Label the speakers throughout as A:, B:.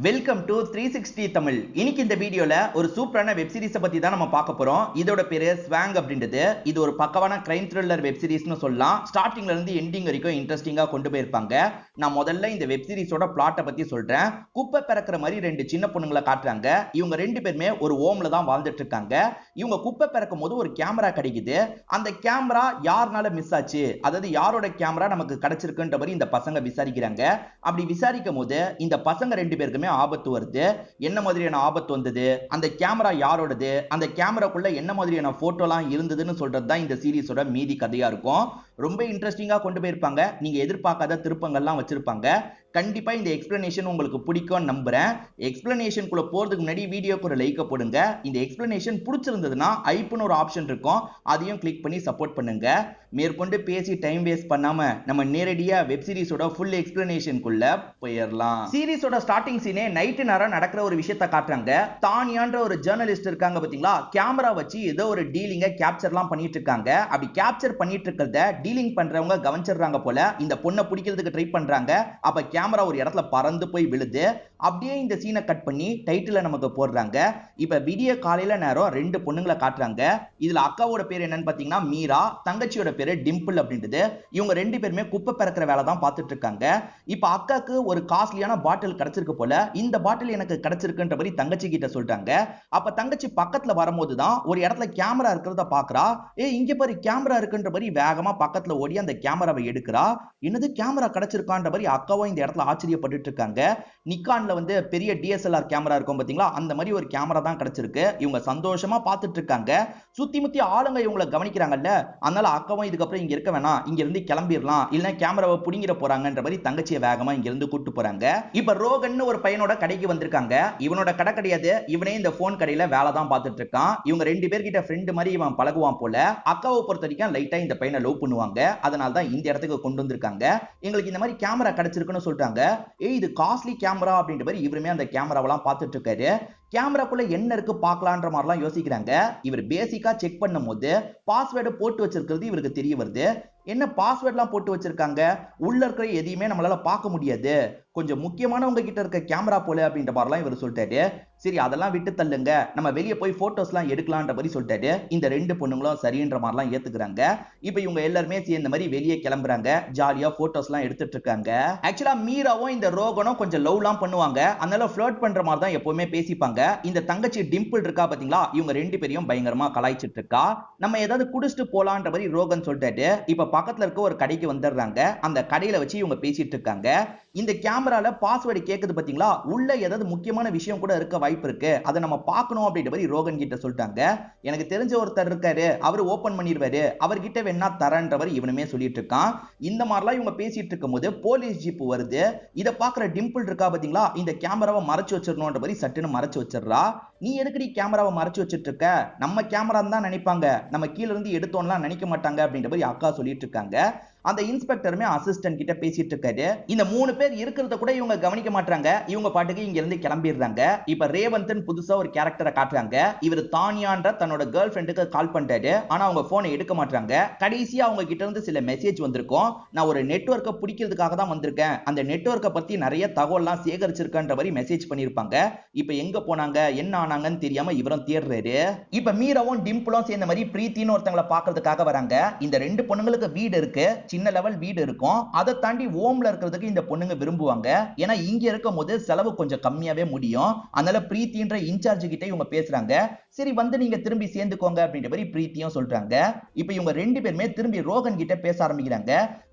A: Welcome to 360 Tamil. இன்னைக்கு இந்த வீடியோல ஒரு சூப்பரான வெப் சீரிஸை பத்தி தான் நம்ம பார்க்க போறோம். இதோட பேரு ஸ்வாங் அப்படின்றது. இது ஒரு பக்கவான கிரைம் த்ரில்லர் வெப் சீரிஸ்னு சொல்லலாம். ஸ்டார்டிங்ல இருந்து எண்டிங் வரைக்கும் இன்ட்ரெஸ்டிங்கா கொண்டு போயிருப்பாங்க. நான் முதல்ல இந்த வெப் சீரிஸோட பிளாட்டை பத்தி சொல்றேன். குப்பை பிறக்கிற மாதிரி ரெண்டு சின்ன பொண்ணுங்களை காட்டுறாங்க. இவங்க ரெண்டு பேருமே ஒரு ஓம்ல தான் வாழ்ந்துட்டு இருக்காங்க. இவங்க குப்பை பிறக்கும் போது ஒரு கேமரா கிடைக்குது. அந்த கேமரா யாருனால மிஸ் ஆச்சு, அதாவது யாரோட கேமரா நமக்கு கிடைச்சிருக்குன்ற மாதிரி இந்த பசங்க விசாரிக்கிறாங்க. அப்படி விசாரிக்கும் போது இந்த பசங்க ரெண்டு பேருக்குமே ஆபத்து வருது. என்ன மாதிரியான ஆபத்து வந்தது, அந்த கேமரா யாரோடது, அந்த கேமராக்குள்ள என்ன மாதிரியான போட்டோலாம் இருந்ததுன்னு சொல்றது தான் இந்த சீரிஸோட மீதி கதையா இருக்கும். ரொம்ப இன்ட்ரெஸ்டிங்கா கொண்டு போயிருப்பாங்க. நீங்க எதிர்பார்க்காத திருப்பங்கள்லாம் வச்சிருப்பாங்க. கண்டிப்பா இந்த எக்ஸ்பிளனேஷன் உங்களுக்கு பிடிக்கும்னு நம்புறேன். எக்ஸ்பிளனேஷனுக்குள்ள போறதுக்கு முன்னாடி வீடியோக்கு ஒரு லைக் போடுங்க. இந்த எக்ஸ்பிளனேஷன் பிடிச்சிருந்ததுன்னா ஐப்னு ஒரு ஆப்ஷன் இருக்கும், அதையும் கிளிக் பண்ணி சப்போர்ட் பண்ணுங்க. மேற்கொண்டு பேசி டைம் வேஸ்ட் பண்ணாம நம்ம நேரடியா வெப் சீரிஸோட ஃபுல் எக்ஸ்பிளனேஷனுக்குள்ள போயிடலாம். சீரிஸோட ஸ்டார்டிங் சீனே நைட்டு நேரம் நடக்கிற ஒரு விஷயத்தை காட்டுறாங்க. தானியான்ற ஒரு ஜேர்னலிஸ்ட் இருக்காங்க பாத்தீங்களா, கேமரா வச்சு ஏதோ ஒரு டீலிங்க கேப்சர்லாம் பண்ணிட்டு இருக்காங்க. அப்படி கேப்சர் பண்ணிட்டு இருக்கிறத டீலிங் பண்றவங்க கவனிச்சிடுறாங்க போல. இந்த பொண்ணை பிடிக்கிறதுக்கு ட்ரை பண்றாங்க. அப்ப கேமரா ஒரு இடத்துல பறந்து போய் விழுது. அப்படியே இந்த சீனை கட் பண்ணி டைட்டில நமக்கு போடுறாங்க. இப்ப விடிய காலையில நேரம் ரெண்டு பொண்ணுங்களை காட்டுறாங்க. இதுல அக்காவோட பேர் என்னன்னு பாத்தீங்கன்னா மீரா, தங்கச்சியோட பேரு டிம்பிள் அப்படின்றது. இவங்க ரெண்டு பேருமே குப்பை பிறக்கிற வேலை தான் பார்த்துட்டு இருக்காங்க. இப்ப அக்காக்கு ஒரு காஸ்ட்லியான பாட்டில் கிடைச்சிருக்கு போல. இந்த பாட்டில் எனக்கு கிடைச்சிருக்குன்ற மாதிரி தங்கச்சி கிட்ட சொல்றாங்க. அப்ப தங்கச்சி பக்கத்துல வரும்போது தான் ஒரு இடத்துல கேமரா இருக்கிறத பாக்குறா. இங்க பாரு கேமரா இருக்குன்ற மாதிரி வேகமா பக்கத்துல ஓடி அந்த கேமராவை எடுக்கிறா. என்னது கேமரா கிடைச்சிருக்கான்ற மாதிரி அக்காவும் இந்த இடத்துல ஆச்சரியப்பட்டு இருக்காங்க. நிக்கான்ல வந்து பெரிய டிஎஸ்எல்ஆர் கேமரா இருக்கும் பாத்தீங்களா, அந்த மாதிரி ஒரு கேமரா தான் கிடைச்சிருக்கு. இவங்க சந்தோஷமா பார்த்துட்டு இருக்காங்க. சுத்தி முத்தி ஆளுங்க இவங்களை கவனிக்கிறாங்கல்ல, அதனால அக்காவும் இதுக்கப்புறம் இங்க இருக்க வேணாம், இங்க இருந்து கிளம்பிடலாம், இல்ல கேமராவை புடிங்கிட போறாங்கன்ற மாதிரி தங்கச்சியை வேகமா இங்க இருந்து கூட்டு போறாங்க. இப்ப ரோகன் ஒரு பையனோட கடைக்கு வந்திருக்காங்க. இவனோட கடை கிடையாது, இவனே இந்த போன் கடையில வேலை தான் பார்த்துட்டு இருக்கான். இவங்க ரெண்டு பேர்கிட்ட ஃப்ரெண்ட் மாதிரி இவன் பழகுவான் போல. அக்காவை பொறுத்த வரைக்கும் லைட்டா இந்த பையனை லவ் பண்ணுவாங்க. அதனால தான் இந்த இடத்துக்கு கொண்டு வந்திருக்காங்க. எங்களுக்கு இந்த மாதிரி கேமரா கிடைச்சிருக்குன்னு சொல்றாங்க. இது காஸ்ட்லி கேமரா அப்படின்ற மாதிரி இவருமே அந்த கேமராவெல்லாம் பார்த்துட்டு இருக்காரு. கேமராக்குள்ள என்ன இருக்கு பார்க்கலான்ற மாதிரிலாம் யோசிக்கிறாங்க. இவர் பேசிக்கா செக் பண்ணும் போது பாஸ்வேர்டு போட்டு வச்சிருக்கிறது இவருக்கு தெரிய வருது. என்ன பாஸ்வேர்ட்லாம் போட்டு வச்சிருக்காங்க, உள்ள இருக்கிற எதையுமே நம்மளால பார்க்க முடியாது, கொஞ்சம் முக்கியமானவங்க கிட்ட இருக்க கேமரா போல அப்படின்ற மாதிரிலாம் இவர் சொல்லிட்டாரு. சரி அதெல்லாம் விட்டு தள்ளுங்க, நம்ம வெளியே போய் போட்டோஸ்லாம் எடுக்கலான்ற மாதிரி சொல்லிட்டாரு. இந்த ரெண்டு பொண்ணுங்களும் சரின்ற மாதிரிலாம் ஏத்துக்கிறாங்க. இப்போ இவங்க எல்லாருமே சேர்ந்த மாதிரி வெளியே கிளம்புறாங்க. ஜாலியா போட்டோஸ்லாம் எடுத்துட்டு இருக்காங்க. ஆக்சுவலா மீராவும் இந்த ரோகனும் கொஞ்சம் லவ்லாம் பண்ணுவாங்க. அதனால ஃப்ளர்ட் பண்ற மாதிரி தான் எப்பவுமே பேசிப்பாங்க. இந்த தங்கச்சி டிம்பிள் இருக்கா பாத்தீங்களா, இவங்க ரெண்டு பேரையும் பயங்கரமா கலாய்ச்சிட்டு இருக்கா. நம்ம ஏதாவது குடிச்சிட்டு போலான்ற மாதிரி ரோகன் சொல்லிட்டாரு. இப்ப பக்கத்துல இருக்க ஒரு கடைக்கு வந்துடுறாங்க. அந்த கடையில வச்சு இவங்க பேசிட்டு இருக்காங்க. இந்த கேமரால பாஸ்வேர்டு கேக்குது பாத்தீங்களா, உள்ள ஏதாவது முக்கியமான விஷயம் கூட இருக்க வாய்ப்பு இருக்கு, அதை நம்ம பார்க்கணும் அப்படின்ற மாதிரி ரோகன் கிட்ட சொல்லிட்டாங்க. எனக்கு தெரிஞ்ச ஒருத்தர் இருக்காரு, அவர் ஓபன் பண்ணிடுவாரு, அவர்கிட்ட வேணா தரன்ற மாதிரி இவனுமே சொல்லிட்டு இருக்கான். இந்த மாதிரிலாம் இவங்க பேசிட்டு இருக்கும் போது போலீஸ் ஜீப் வருது. இதை பாக்குற டிம்பிள் இருக்கா பாத்தீங்களா, இந்த கேமராவை மறைச்சு வச்சிடணும்ன்ற மாதிரி சட்டுன்னு மறைச்சு வச்சிடறா. நீ எதுக்கடி கேமராவை மறைச்சு வச்சிட்டு இருக்க, நம்ம கேமரா தான் நினைப்பாங்க, நம்ம கீழ இருந்து எடுத்தோம்லாம் நினைக்க மாட்டாங்க அப்படின்ற மாதிரி அக்கா சொல்லிட்டு இருக்காங்க. அந்த இன்ஸ்பெக்டருமே அசிஸ்டன்ட் கிட்ட பேசிட்டு இருக்காரு. இந்த மூணு பேர் இருக்கிறத கூட இவங்க கவனிக்க மாட்டாங்க. இவங்க பாட்டுக்கு இங்க இருந்து கிளம்பிடுறாங்க. இப்ப ரேவந்தன் புதுசா ஒரு கேரக்டரை காட்டுறாங்க. இவர் தானியான்ற தன்னோட கேர்ள் ஃப்ரெண்டுக்கு கால் பண்றாரு. ஆனா அவங்க போனை எடுக்க மாட்டாங்க. கடைசியா அவங்க கிட்ட இருந்து சில மெசேஜ் வந்திருக்கும். நான் ஒரு நெட்வொர்க்கை பிடிக்கிறதுக்காக தான் வந்திருக்கேன், அந்த நெட்வொர்க்கை பத்தி நிறைய தகவல்லாம் சேகரிச்சிருக்கன்ற மாதிரி மெசேஜ் பண்ணிருப்பாங்க. இப்ப எங்க போனாங்க என்ன ஆனாங்கன்னு தெரியாம இவரும் தேடுறாரு. இப்ப மீராவும் டிம்பிளும் சேர்ந்த மாதிரி பிரீத்தின்னு ஒருத்தங்களை பாக்குறதுக்காக வராங்க. இந்த ரெண்டு பொண்ணுங்களுக்கு வீடு இருக்கு, சின்ன லெவல் வீடு இருக்கும். அதை தாண்டி ஓம்ல இருக்கிறதுக்கு இந்த பொண்ணுங்க விரும்புவாங்க. ஏன்னா இங்க இருக்கும் போது செலவு கொஞ்சம் கம்மியாவே முடியும். அதனால பிரீத்தின்ற இன்சார்ஜ் கிட்ட இவங்க பேசுறாங்க. சரி வந்து நீங்க திரும்பி சேர்ந்துக்கோங்க அப்படின்ற மாதிரி பிரீத்தியும் சொல்றாங்க. இப்ப இவங்க ரெண்டு பேருமே திரும்பி ரோகன் கிட்ட பேச ஆரம்பிக்கிறாங்க.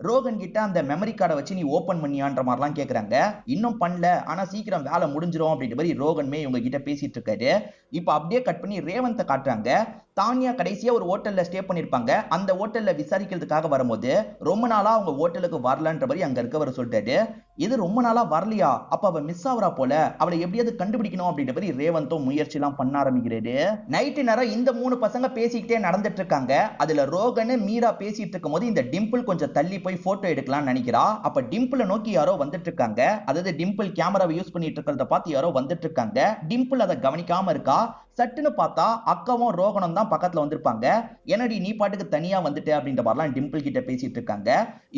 A: ரோகன் கிட்ட அந்த மெமரி கார்டை வச்சு நீ ஓபன் பண்ணியான்ற மாதிரிலாம் கேக்குறாங்க. இன்னும் பண்ணல, ஆனா சீக்கிரம் வேலை முடிஞ்சிரும் அப்படின்ற மாதிரி ரோகன்மே இவங்க கிட்ட பேசிட்டு இருக்காரு. இப்ப அப்படியே கட் பண்ணி ரேவந்த காட்டுறாங்க. தானியா கடைசியா ஒரு ஹோட்டல்ல ஸ்டே பண்ணிருப்பாங்க. அந்த ஹோட்டல்ல விசாரிக்கிறதுக்காக வரும்போது ரொம்ப நாளா அவங்க ஹோட்டலுக்கு வரலன்ற மாதிரி அங்க இருக்கவர் சொல்லிட்டாரு. இது ரொம்ப நாளா வரலையா, அப்ப அவ மிஸ் ஆவரா போல, அவளை எப்படியாவது கண்டுபிடிக்கணும் அப்படின்ற மாதிரி ரேவந்தும் முயற்சி எல்லாம் பண்ண ஆரம்பிக்கிறாரு. நைட்டு நேரம் இந்த மூணு பசங்க பேசிக்கிட்டே நடந்துட்டு இருக்காங்க. அதுல ரோகன் மீரா பேசிட்டு இருக்கும் போது இந்த டிம்பிள் கொஞ்சம் தள்ளி போய் போட்டோ எடுக்கலாம்னு நினைக்கிறா. அப்ப டிம்பிளை நோக்கி யாரோ வந்துட்டு இருக்காங்க. அதாவது டிம்பிள் கேமராவை யூஸ் பண்ணிட்டு இருக்கிறத பார்த்து யாரோ வந்துட்டு இருக்காங்க. டிம்பிள் அதை கவனிக்காம இருக்கா. சட்டுன்னு பார்த்தா அக்காவும் ரோகனும் தான் பக்கத்துல வந்திருப்பாங்க. என்னடி நீ பாட்டுக்கு தனியா வந்துட்ட அப்படின்ற மாதிரிலாம் டிம்பிள் கிட்ட பேசிட்டு இருக்காங்க.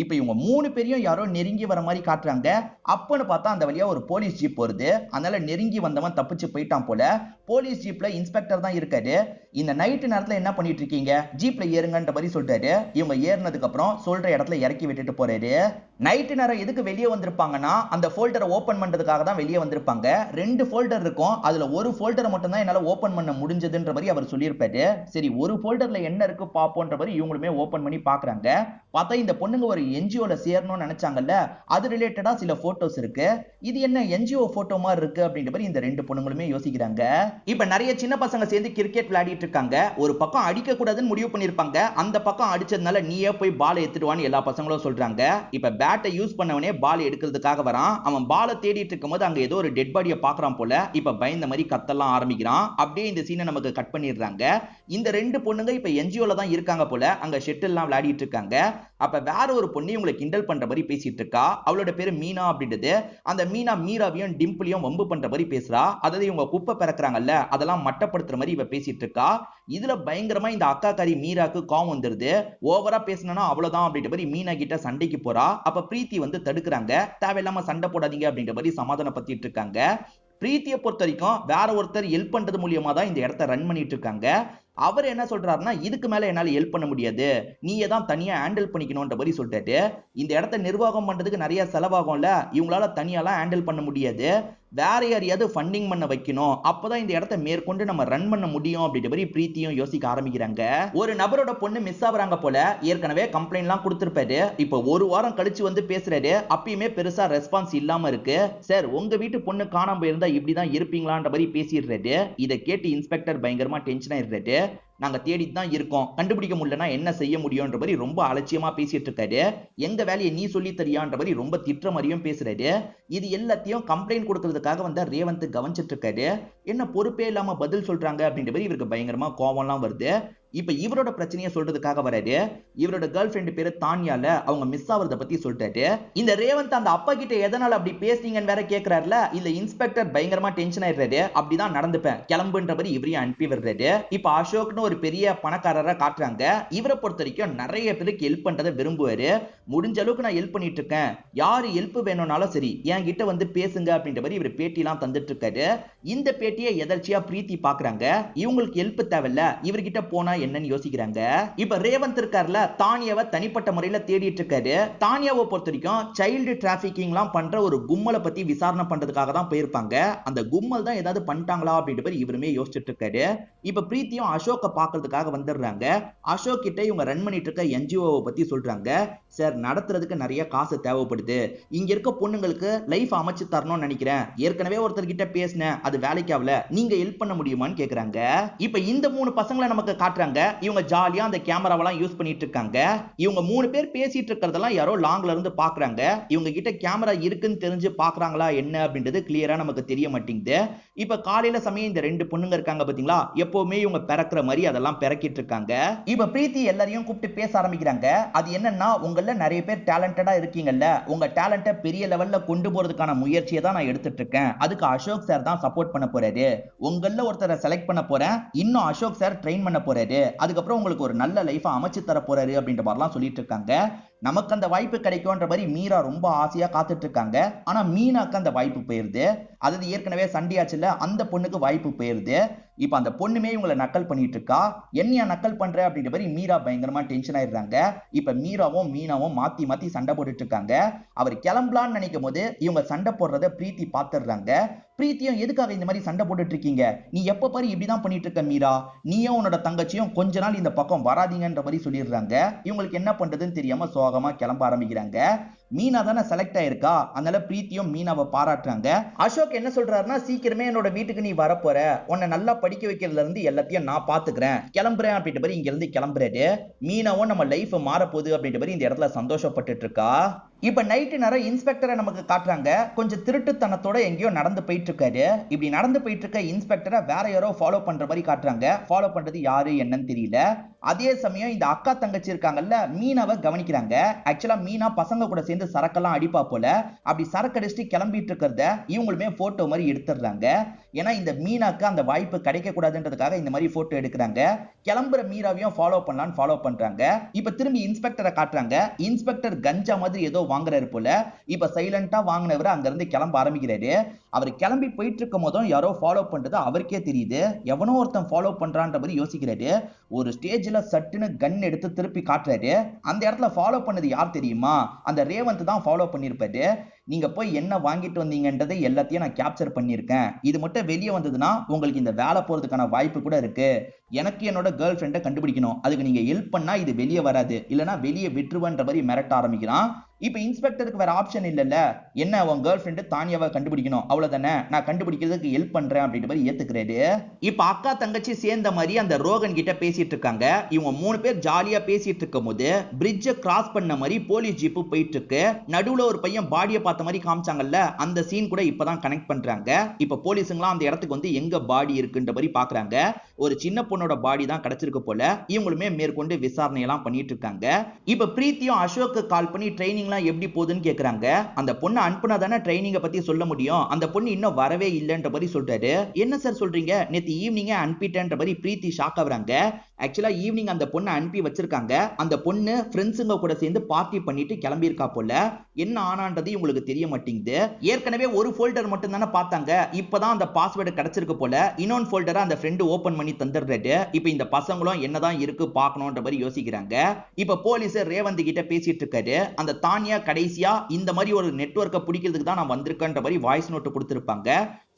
A: இப்ப இவங்க 3 பேரையும் யாரோ நெருங்கி வர மாதிரி காட்டுறாங்க. அப்பன்னு பார்த்தா அந்த வழியா ஒரு போலீஸ் ஜீப் வருது. அதனால நெருங்கி வந்தவன் தப்பிச்சு போயிட்டான் போல. போலீஸ் ஜீப்ல இன்ஸ்பெக்டர் தான் இருக்காரு. இந்த நைட்டு நேரத்துல என்ன பண்ணிட்டு இருக்கீங்க, ஜீப்ல ஏறுங்கன்ற மாதிரி சொல்றாரு. இவங்க ஏறினதுக்கு அப்புறம் சொல்ற இடத்துல இறக்கி விட்டுட்டு போறாரு. நைட்டு நேரம் எதுக்கு வெளியே வந்திருப்பாங்கன்னா அந்த ஃபோல்டரை ஓபன் பண்றதுக்காக தான் வெளியே வந்திருப்பாங்க. 2 ஃபோல்டர் இருக்கும். அதுல ஒரு ஃபோல்டரை மட்டும் தான் என்னால ஓபன் பண்ண முடிஞ்சதுன்ற மாதிரி அவர் சொல்லியிருப்பாரு. சரி ஒரு ஃபோல்டர்ல என்ன இருக்கு பாப்போன்ற மாதிரி இவங்களுமே ஓபன் பண்ணி பாக்குறாங்க. பார்த்தா இந்த பொண்ணுங்க ஒரு என்ஜிஓல சேரணும்னு நினைச்சாங்கல்ல, அது ரிலேட்டடா சில போட்டோஸ் இருக்கு. இது என்ன என்ஜிஓ போட்டோ மாதிரி இருக்கு அப்படின்ற மாதிரி இந்த 2 பொண்ணுங்களுமே யோசிக்கிறாங்க. இப்ப நிறைய சின்ன பசங்க சேர்ந்து கிரிக்கெட் விளையாடிட்டு இருக்காங்க. ஒரு பக்கம் அடிக்க கூடாதுன்னு முடிவு பண்ணிருப்பாங்க. அந்த பக்கம் அடிச்சதுனால நீயே போய் பால் எடுத்துடுவான்னு எல்லா பசங்களும் சொல்றாங்க. இப்ப பேட்டை யூஸ் பண்ணவனே பால் எடுக்கிறதுக்காக வரான். அவன் பாலை தேடிட்டு இருக்கும்போது அங்க ஏதோ ஒரு டெட் பாடியை பாக்குறான் போல. இப்ப பயந்த மாதிரி கத்தெல்லாம் ஆரம்பிக்கிறான். அப்படியே இந்த சீனை நமக்கு கட் பண்ணிடுறாங்க. இந்த 2 பொண்ணுங்க இப்ப என்ஜிஓல தான் இருக்காங்க போல. அங்க ஷெட்டில் எல்லாம் விளையாடிட்டு இருக்காங்க. அப்ப வேற ஒரு பொண்ணு இவங்களை கிண்டல் பண்ற மாதிரி பேசிட்டு இருக்கா. அவளோட பேரு மீனா அப்படின்றது. அந்த மீனா மீராவையும் டிம்பிளையும் வம்பு பண்ற மாதிரி பேசுறா. அதாவது இவங்க குப்பை பிறக்கிறாங்கல்ல, அதெல்லாம் மட்டப்படுத்துற மாதிரி இவ பேசிட்டு இருக்கா. இதுல பயங்கரமா இந்த அக்காக்காரி மீராக்கு கோவம் வந்துருது. ஓவரா பேசினா அவ்வளவுதான் அப்படின்ற மாதிரி மீனா கிட்ட சண்டைக்கு போறா. அப்ப பிரீத்தி வந்து தடுக்கிறாங்க. தேவையில்லாம சண்டை போடாதீங்க அப்படின்ற மாதிரி சமாதானப்படுத்திட்டு இருக்காங்க. பிரீத்தியை பொறுத்த வரைக்கும் வேற ஒருத்தர் ஹெல்ப் பண்றது மூலியமா தான் இந்த இடத்தை ரன் பண்ணிட்டு இருக்காங்க. அவர் என்ன சொல்றாருன்னா, இதுக்கு மேல என்னால ஹெல்ப் பண்ண முடியாது, நீயே தான் தனியா ஹேண்டில் பண்ணிக்கணும்ன்ற மாதிரி சொல்லிட்டாரு. இந்த இடத்தை நிர்வாகம் பண்றதுக்கு நிறைய செலவாகும்ல, இவங்களால தனியாலாம் ஹேண்டில் பண்ண முடியாது, வேற யாரையாவது ஃபண்டிங் பண்ண வைக்கணும், அப்பதான் இந்த இடத்தை மேற்கொண்டு நம்ம ரன் பண்ண முடியும் அப்படின்ற மாதிரி பிரீத்தியும் யோசிக்க ஆரம்பிக்கிறாங்க. ஒரு நபரோட பொண்ணு மிஸ் ஆகுறாங்க போல. ஏற்கனவே கம்ப்ளைண்ட் எல்லாம் கொடுத்திருப்பாரு. இப்போ ஒரு வாரம் கழிச்சு வந்து பேசுறாரு. அப்பயுமே பெருசா ரெஸ்பான்ஸ் இல்லாம இருக்கு. சார் உங்க வீட்டு பொண்ணு காணாம போயிருந்தா இப்படிதான் இருப்பீங்களான்ற மாதிரி பேசிடுறாரு. இதை கேட்டு இன்ஸ்பெக்டர் பயங்கரமா டென்ஷன் ஆயிடுறாரு. நாங்க தேடிட்டு தான் இருக்கோம், கண்டுபிடிக்க முடியலன்னா என்ன செய்ய முடியும்ன்ற மாதிரி ரொம்ப அலட்சியமா பேசிட்டு இருக்காரு. எங்க வேலையை நீ சொல்லி தரியான்ற மாதிரி ரொம்ப திட்டுற மாதிரியும் பேசுறாரு. இது எல்லாத்தையும் கம்ப்ளைண்ட் கொடுக்கறதுக்காக வந்த ரேவந்த் கவனிச்சிட்டு இருக்காரு. என்ன பொறுப்பே இல்லாம பதில் சொல்றாங்க அப்படின்ற மாதிரி இவருக்கு பயங்கரமா கோவம்லாம் வருது. இப்ப இவரோட பிரச்சனையை சொல்றதுக்காக வராரு. இவரோட கேர்ள் ஃபிரெண்ட் பேரு தானியால, அவங்க மிஸ் ஆவறத பத்தி சொல்லிட்டாரு. இந்த ரேவந்த் அந்த அப்பா கிட்ட எதனால அப்படி பேசுனீங்கன்னு வேற கேக்குறாருல. இல்ல இன்ஸ்பெக்டர் பயங்கரமா டென்ஷன் ஆயிடுறாரு. அப்படிதான் நடந்துப்பேன் கிளம்புன்ற மாதிரி இவரையும் அனுப்பி விடுறாரு. இப்ப அசோக்னு ஒரு பெரிய பணக்காரரா காட்டுறாங்க. இவரை பொறுத்த வரைக்கும் நிறைய பேருக்கு ஹெல்ப் பண்றதை விரும்புவாரு. முடிஞ்ச அளவுக்கு நான் ஹெல்ப் பண்ணிட்டு இருக்கேன், யாரு ஹெல்ப் வேணும்னாலும் சரி என்கிட்ட வந்து பேசுங்க அப்படின்ற மாதிரி இவர் பேட்டி எல்லாம் தந்துட்டு இருக்காரு. இந்த பேட்டியை எதர்ச்சியா பிரீத்தி பாக்குறாங்க. இவங்களுக்கு ஹெல்ப் தேவையில்ல, இவர்கிட்ட போனா என்னன்னு யோசிக்கிறாங்க. இப்ப ரேவந்த் இருக்கார்ல, தானியாவை தனிப்பட்ட முறையில தேடிட்டு இருக்காரு. தானியாவை பொறுத்த வரைக்கும் சைல்டு டிராபிகிங் எல்லாம் பண்ற ஒரு கும்மலை பத்தி விசாரணை பண்றதுக்காக தான் போயிருப்பாங்க. அந்த கும்மல் தான் ஏதாவது பண்ணிட்டாங்களா அப்படின்ற இவருமே யோசிச்சுட்டு இருக்காரு. இப்ப பிரீத்தியும் அசோக்க பாக்குறதுக்காக வந்துடுறாங்க. அசோக் கிட்ட இவங்க ரன் பண்ணிட்டு இருக்க என்ஜிஓவை பத்தி சொல்றாங்க. சார் நடத்துறதுக்கு நிறைய காசு தேவைப்படுது, இங்க இருக்க பொண்ணுங்களுக்கு லைஃப் அமைச்சு தரணும்னு நினைக்கிறேன், ஏற்கனவே ஒருத்தர் கிட்ட பேசினேன், அது வேலைக்கு ஆகல, நீங்க ஹெல்ப் பண்ண முடியுமான்னு கேக்குறாங்க. இப்ப இந்த 3 பசங்களை நமக்கு காட்டுறாங்க. இவங்க ஜாலியா அந்த கேமராவெல்லாம் யூஸ் பண்ணிட்டு இருக்காங்க. இவங்க 3 பேர் பேசிட்டு இருக்கிறதெல்லாம் யாரோ லாங்ல இருந்து பாக்குறாங்க. இவங்க கிட்ட கேமரா இருக்குன்னு தெரிஞ்சு பாக்குறாங்களா என்ன அப்படின்றது கிளியரா நமக்கு தெரிய மாட்டேங்குது. இப்ப காலையில சமயம் இந்த 2 பொண்ணுங்க இருக்காங்க பாத்தீங்களா, எப்பவுமே இவங்க பிறக்கிற மாதிரி அதெல்லாம் பிறக்கிட்டு இருக்காங்க. இப்ப பிரீத்தி எல்லாரையும் கூப்பிட்டு பேச ஆரம்பிக்கிறாங்க. அது என்னன்னா, உங்கள நிறைய பேர் டேலண்டடா இருக்கீங்கல்ல, உங்க டேலண்ட்டை பெரிய லெவல்ல கொண்டு போறதுக்கான முயற்சியை தான் நான் எடுத்துட்டு இருக்கேன். அதுக்கு அசோக் சார் தான் சப்போர்ட் பண்ண போறாரு. உங்கள ஒருத்தரை செலக்ட் பண்ண போறேன், இன்னும் அசோக் சார் ட்ரெயின் பண்ண போறாரு, அதுக்கப்புறம் உங்களுக்கு ஒரு நல்ல லைஃபை அமைச்சு தர போறாரு அப்படின்ற மாதிரிலாம் சொல்லிட்டு இருக்காங்க. நமக்கு அந்த வாய்ப்பு கிடைக்கும்ன்ற மாதிரி மீரா ரொம்ப ஆசையா காத்துட்டு இருக்காங்க. ஆனா மீனாக்கு அந்த வாய்ப்பு போயிருது. அதாவது ஏற்கனவே சண்டையாச்சுல, அந்த பொண்ணுக்கு வாய்ப்பு போயிருது. இப்ப அந்த பொண்ணுமே இவங்களை நக்கல் பண்ணிட்டு இருக்கா. என்னையா நக்கல் பண்ற அப்படின்ற மாதிரி மீரா பயங்கரமா டென்ஷன் ஆயிடுறாங்க. இப்ப மீராவும் மீனாவும் மாத்தி மாத்தி சண்டை போட்டுட்டு இருக்காங்க. அவர் கிளம்பலான்னு நினைக்கும் போது இவங்க சண்டை போடுறத பிரீத்தி பாத்துடுறாங்க. பிரீத்தியும் எதுக்காக இந்த மாதிரி சண்டை போட்டுட்டு இருக்கீங்க, நீ எப்ப பாரு இப்படிதான் பண்ணிட்டு இருக்க மீரா, நீயும் உன்னோட தங்கச்சியும் கொஞ்ச நாள் இந்த பக்கம் வராதீங்கன்ற மாதிரி சொல்லிடுறாங்க. இவங்களுக்கு என்ன பண்றதுன்னு தெரியாம சோகமா கிளம்ப ஆரம்பிக்கிறாங்க. மீனா தானே செலக்ட் ஆயிருக்கா, அதனால பிரீத்தியும் மீனாவை பாராட்டுறாங்க. அசோக் என்ன சொல்றாருன்னா, சீக்கிரமே என்னோட வீட்டுக்கு நீ வரப்போற, உன்னை நல்லா படிக்க வைக்கிறதுல இருந்து எல்லாத்தையும் நான் பாத்துக்கிறேன், கிளம்புறேன் அப்படின்ற மாதிரி இங்க இருந்து கிளம்புறாரு. மீனாவும் நம்ம லைஃப் மாறப்போகுது அப்படின்ற மாதிரி இந்த இடத்துல சந்தோஷப்பட்டு இருக்கா. இப்ப நைட்டு நேரம் இன்ஸ்பெக்டரை நமக்கு காட்டுறாங்க. கொஞ்சம் திருட்டுத்தனத்தோட எங்கேயோ நடந்து போயிட்டு இருக்காரு. இப்படி நடந்து போயிட்டு இருக்க இன்ஸ்பெக்டரை வேற யாரோ ஃபாலோ பண்ற மாதிரி காட்டுறாங்க. ஃபாலோ பண்றது யாரு என்னன்னு தெரியல. அதே சமயம் இந்த அக்கா தங்கச்சி இருக்காங்கல்ல, மீனாவை கவனிக்கிறாங்க. ஆக்சுவலா மீனா பசங்க கூட சேர்ந்து சேர்ந்து சரக்கெல்லாம் அடிப்பா போல. அப்படி சரக்கு அடிச்சுட்டு கிளம்பிட்டு இருக்கிறத இவங்களுமே போட்டோ மாதிரி எடுத்துடுறாங்க. ஏன்னா இந்த மீனாக்கு அந்த வாய்ப்பு கிடைக்க கூடாதுன்றதுக்காக இந்த மாதிரி போட்டோ எடுக்கிறாங்க. கிளம்புற மீராவையும் ஃபாலோ பண்ணலான்னு ஃபாலோ பண்றாங்க. இப்ப திரும்பி இன்ஸ்பெக்டரை காட்டுறாங்க. இன்ஸ்பெக்டர் கஞ்சா மாதிரி ஏதோ வாங்குறாரு போல. இப்ப சைலண்டா வாங்கினவர் அங்க இருந்து கிளம்ப ஆரம்பிக்கிறாரு. அவர் கிளம்பி போயிட்டு இருக்கும் போதும் யாரோ ஃபாலோ பண்றது அவருக்கே தெரியுது. எவனோ ஒருத்தன் ஃபாலோ பண்றான்ற மாதிரி யோசிக்கிறாரு. ஒரு ஸ்டேஜ்ல சட்டுன்னு கன் எடுத்து திருப்பி காட்டுறாரு. அந்த இடத்துல ஃபாலோ பண்ணது யார் தெரியுமா? அந்த ரேவந்த் தான் ஃபாலோ பண்ணிருப்பாரு. நீங்க போய் என்ன வாங்கிட்டு வந்தீங்கன்றதை எல்லாத்தையும் நான் கேப்சர் பண்ணியிருக்கேன். இது மட்டும் வெளியே வந்ததுன்னா உங்களுக்கு இந்த வேலை போறதுக்கான வாய்ப்பு கூட இருக்கு. எனக்கு என்னோட கேர்ள் ஃப்ரெண்டை கண்டுபிடிக்கணும். அதுக்கு நீங்க ஹெல்ப் பண்ணா இது வெளியே வராது, இல்லைன்னா வெளியே விட்டுருவன்ற மாதிரி மிரட்ட ஆரம்பிக்கிறான். இப்ப இன்ஸ்பெக்டருக்கு வேற ஆப்ஷன் இல்லைல்ல. என்ன உன் கேர்ள் ஃப்ரெண்டு தானியாவை கண்டுபிடிக்கணும், அவ்வளவுதானே, நான் கண்டுபிடிக்கிறதுக்கு ஹெல்ப் பண்றேன் அப்படின்ற மாதிரி ஏத்துக்கிறாரு. இப்ப அக்கா தங்கச்சி சேர்ந்த மாதிரி அந்த ரோகன் கிட்ட பேசிட்டு இருக்காங்க. இவங்க 3 பேர் ஜாலியா பேசிட்டு இருக்கும் போது பிரிட்ஜை கிராஸ் பண்ண மாதிரி போலீஸ் ஜீப்பு போயிட்டு இருக்கு. நடுவுல ஒரு பையன் பாடியை பார்த்த மாதிரி காமிச்சாங்கல்ல, அந்த சீன் கூட இப்பதான் கனெக்ட் பண்றாங்க. இப்ப போலீஸுங்களாம் அந்த இடத்துக்கு வந்து எங்க பாடி இருக்குன்ற மாதிரி பாக்குறாங்க. ஒரு சின்ன பொண்ணோட பாடி தான் கிடைச்சிருக்கு போல. இவங்களுமே மேற்கொண்டு விசாரணை எல்லாம் பண்ணிட்டு இருக்காங்க. இப்ப பிரீத்தியும் அசோக்கு கால் பண்ணி ட்ரைனிங்லாம் எப்படி போகுதுன்னு கேக்குறாங்க. அந்த பொண்ணு அனுப்புனா தானே ட்ரைனிங்கை பத்தி சொல்ல முடியும். அந்த பொண்ணு இன்னும் வரவே இல்லைன்ற மாதிரி சொல்றாரு. என்ன சார் சொல்றீங்க, நேத்து ஈவினிங்கே அனுப்பிட்டேன்ற மாதிரி பிரீத்தி ஷாக் ஆகுறாங்க. ஆக்சுவலா ஈவினிங் அந்த பொண்ணை அனுப்பி வச்சிருக்காங்க. அந்த பொண்ணு ஃப்ரெண்ட்ஸுங்க கூட சேர்ந்து பார்ட்டி பண்ணிட்டு கிளம்பி இருக்கா போல. என்ன ஆனான்றது உங்களுக்கு தெரிய மாட்டேங்குது. ஏற்கனவே ஒரு ஃபோல்டர் மட்டும் தானே பார்த்தாங்க. இப்பதான் அந்த பாஸ்வேர்டு கிடைச்சிருக்கு போல. இன்னொன்று ஃபோல்டரை அந்த ஃப்ரெண்டு ஓபன் பண்ணி தந்துடுறாரு. இப்ப இந்த பசங்களும் என்னதான் இருக்கு பார்க்கணும்ன்ற மாதிரி யோசிக்கிறாங்க. இப்ப போலீஸ் ரேவந்த் கிட்ட பேசிட்டு இருக்காரு. அந்த தானியா கடைசியா இந்த மாதிரி ஒரு நெட்வொர்க்கை பிடிக்கிறதுக்கு தான் நான் வந்திருக்கேன்ற மாதிரி வாய்ஸ் நோட்டு கொடுத்திருப்பாங்க.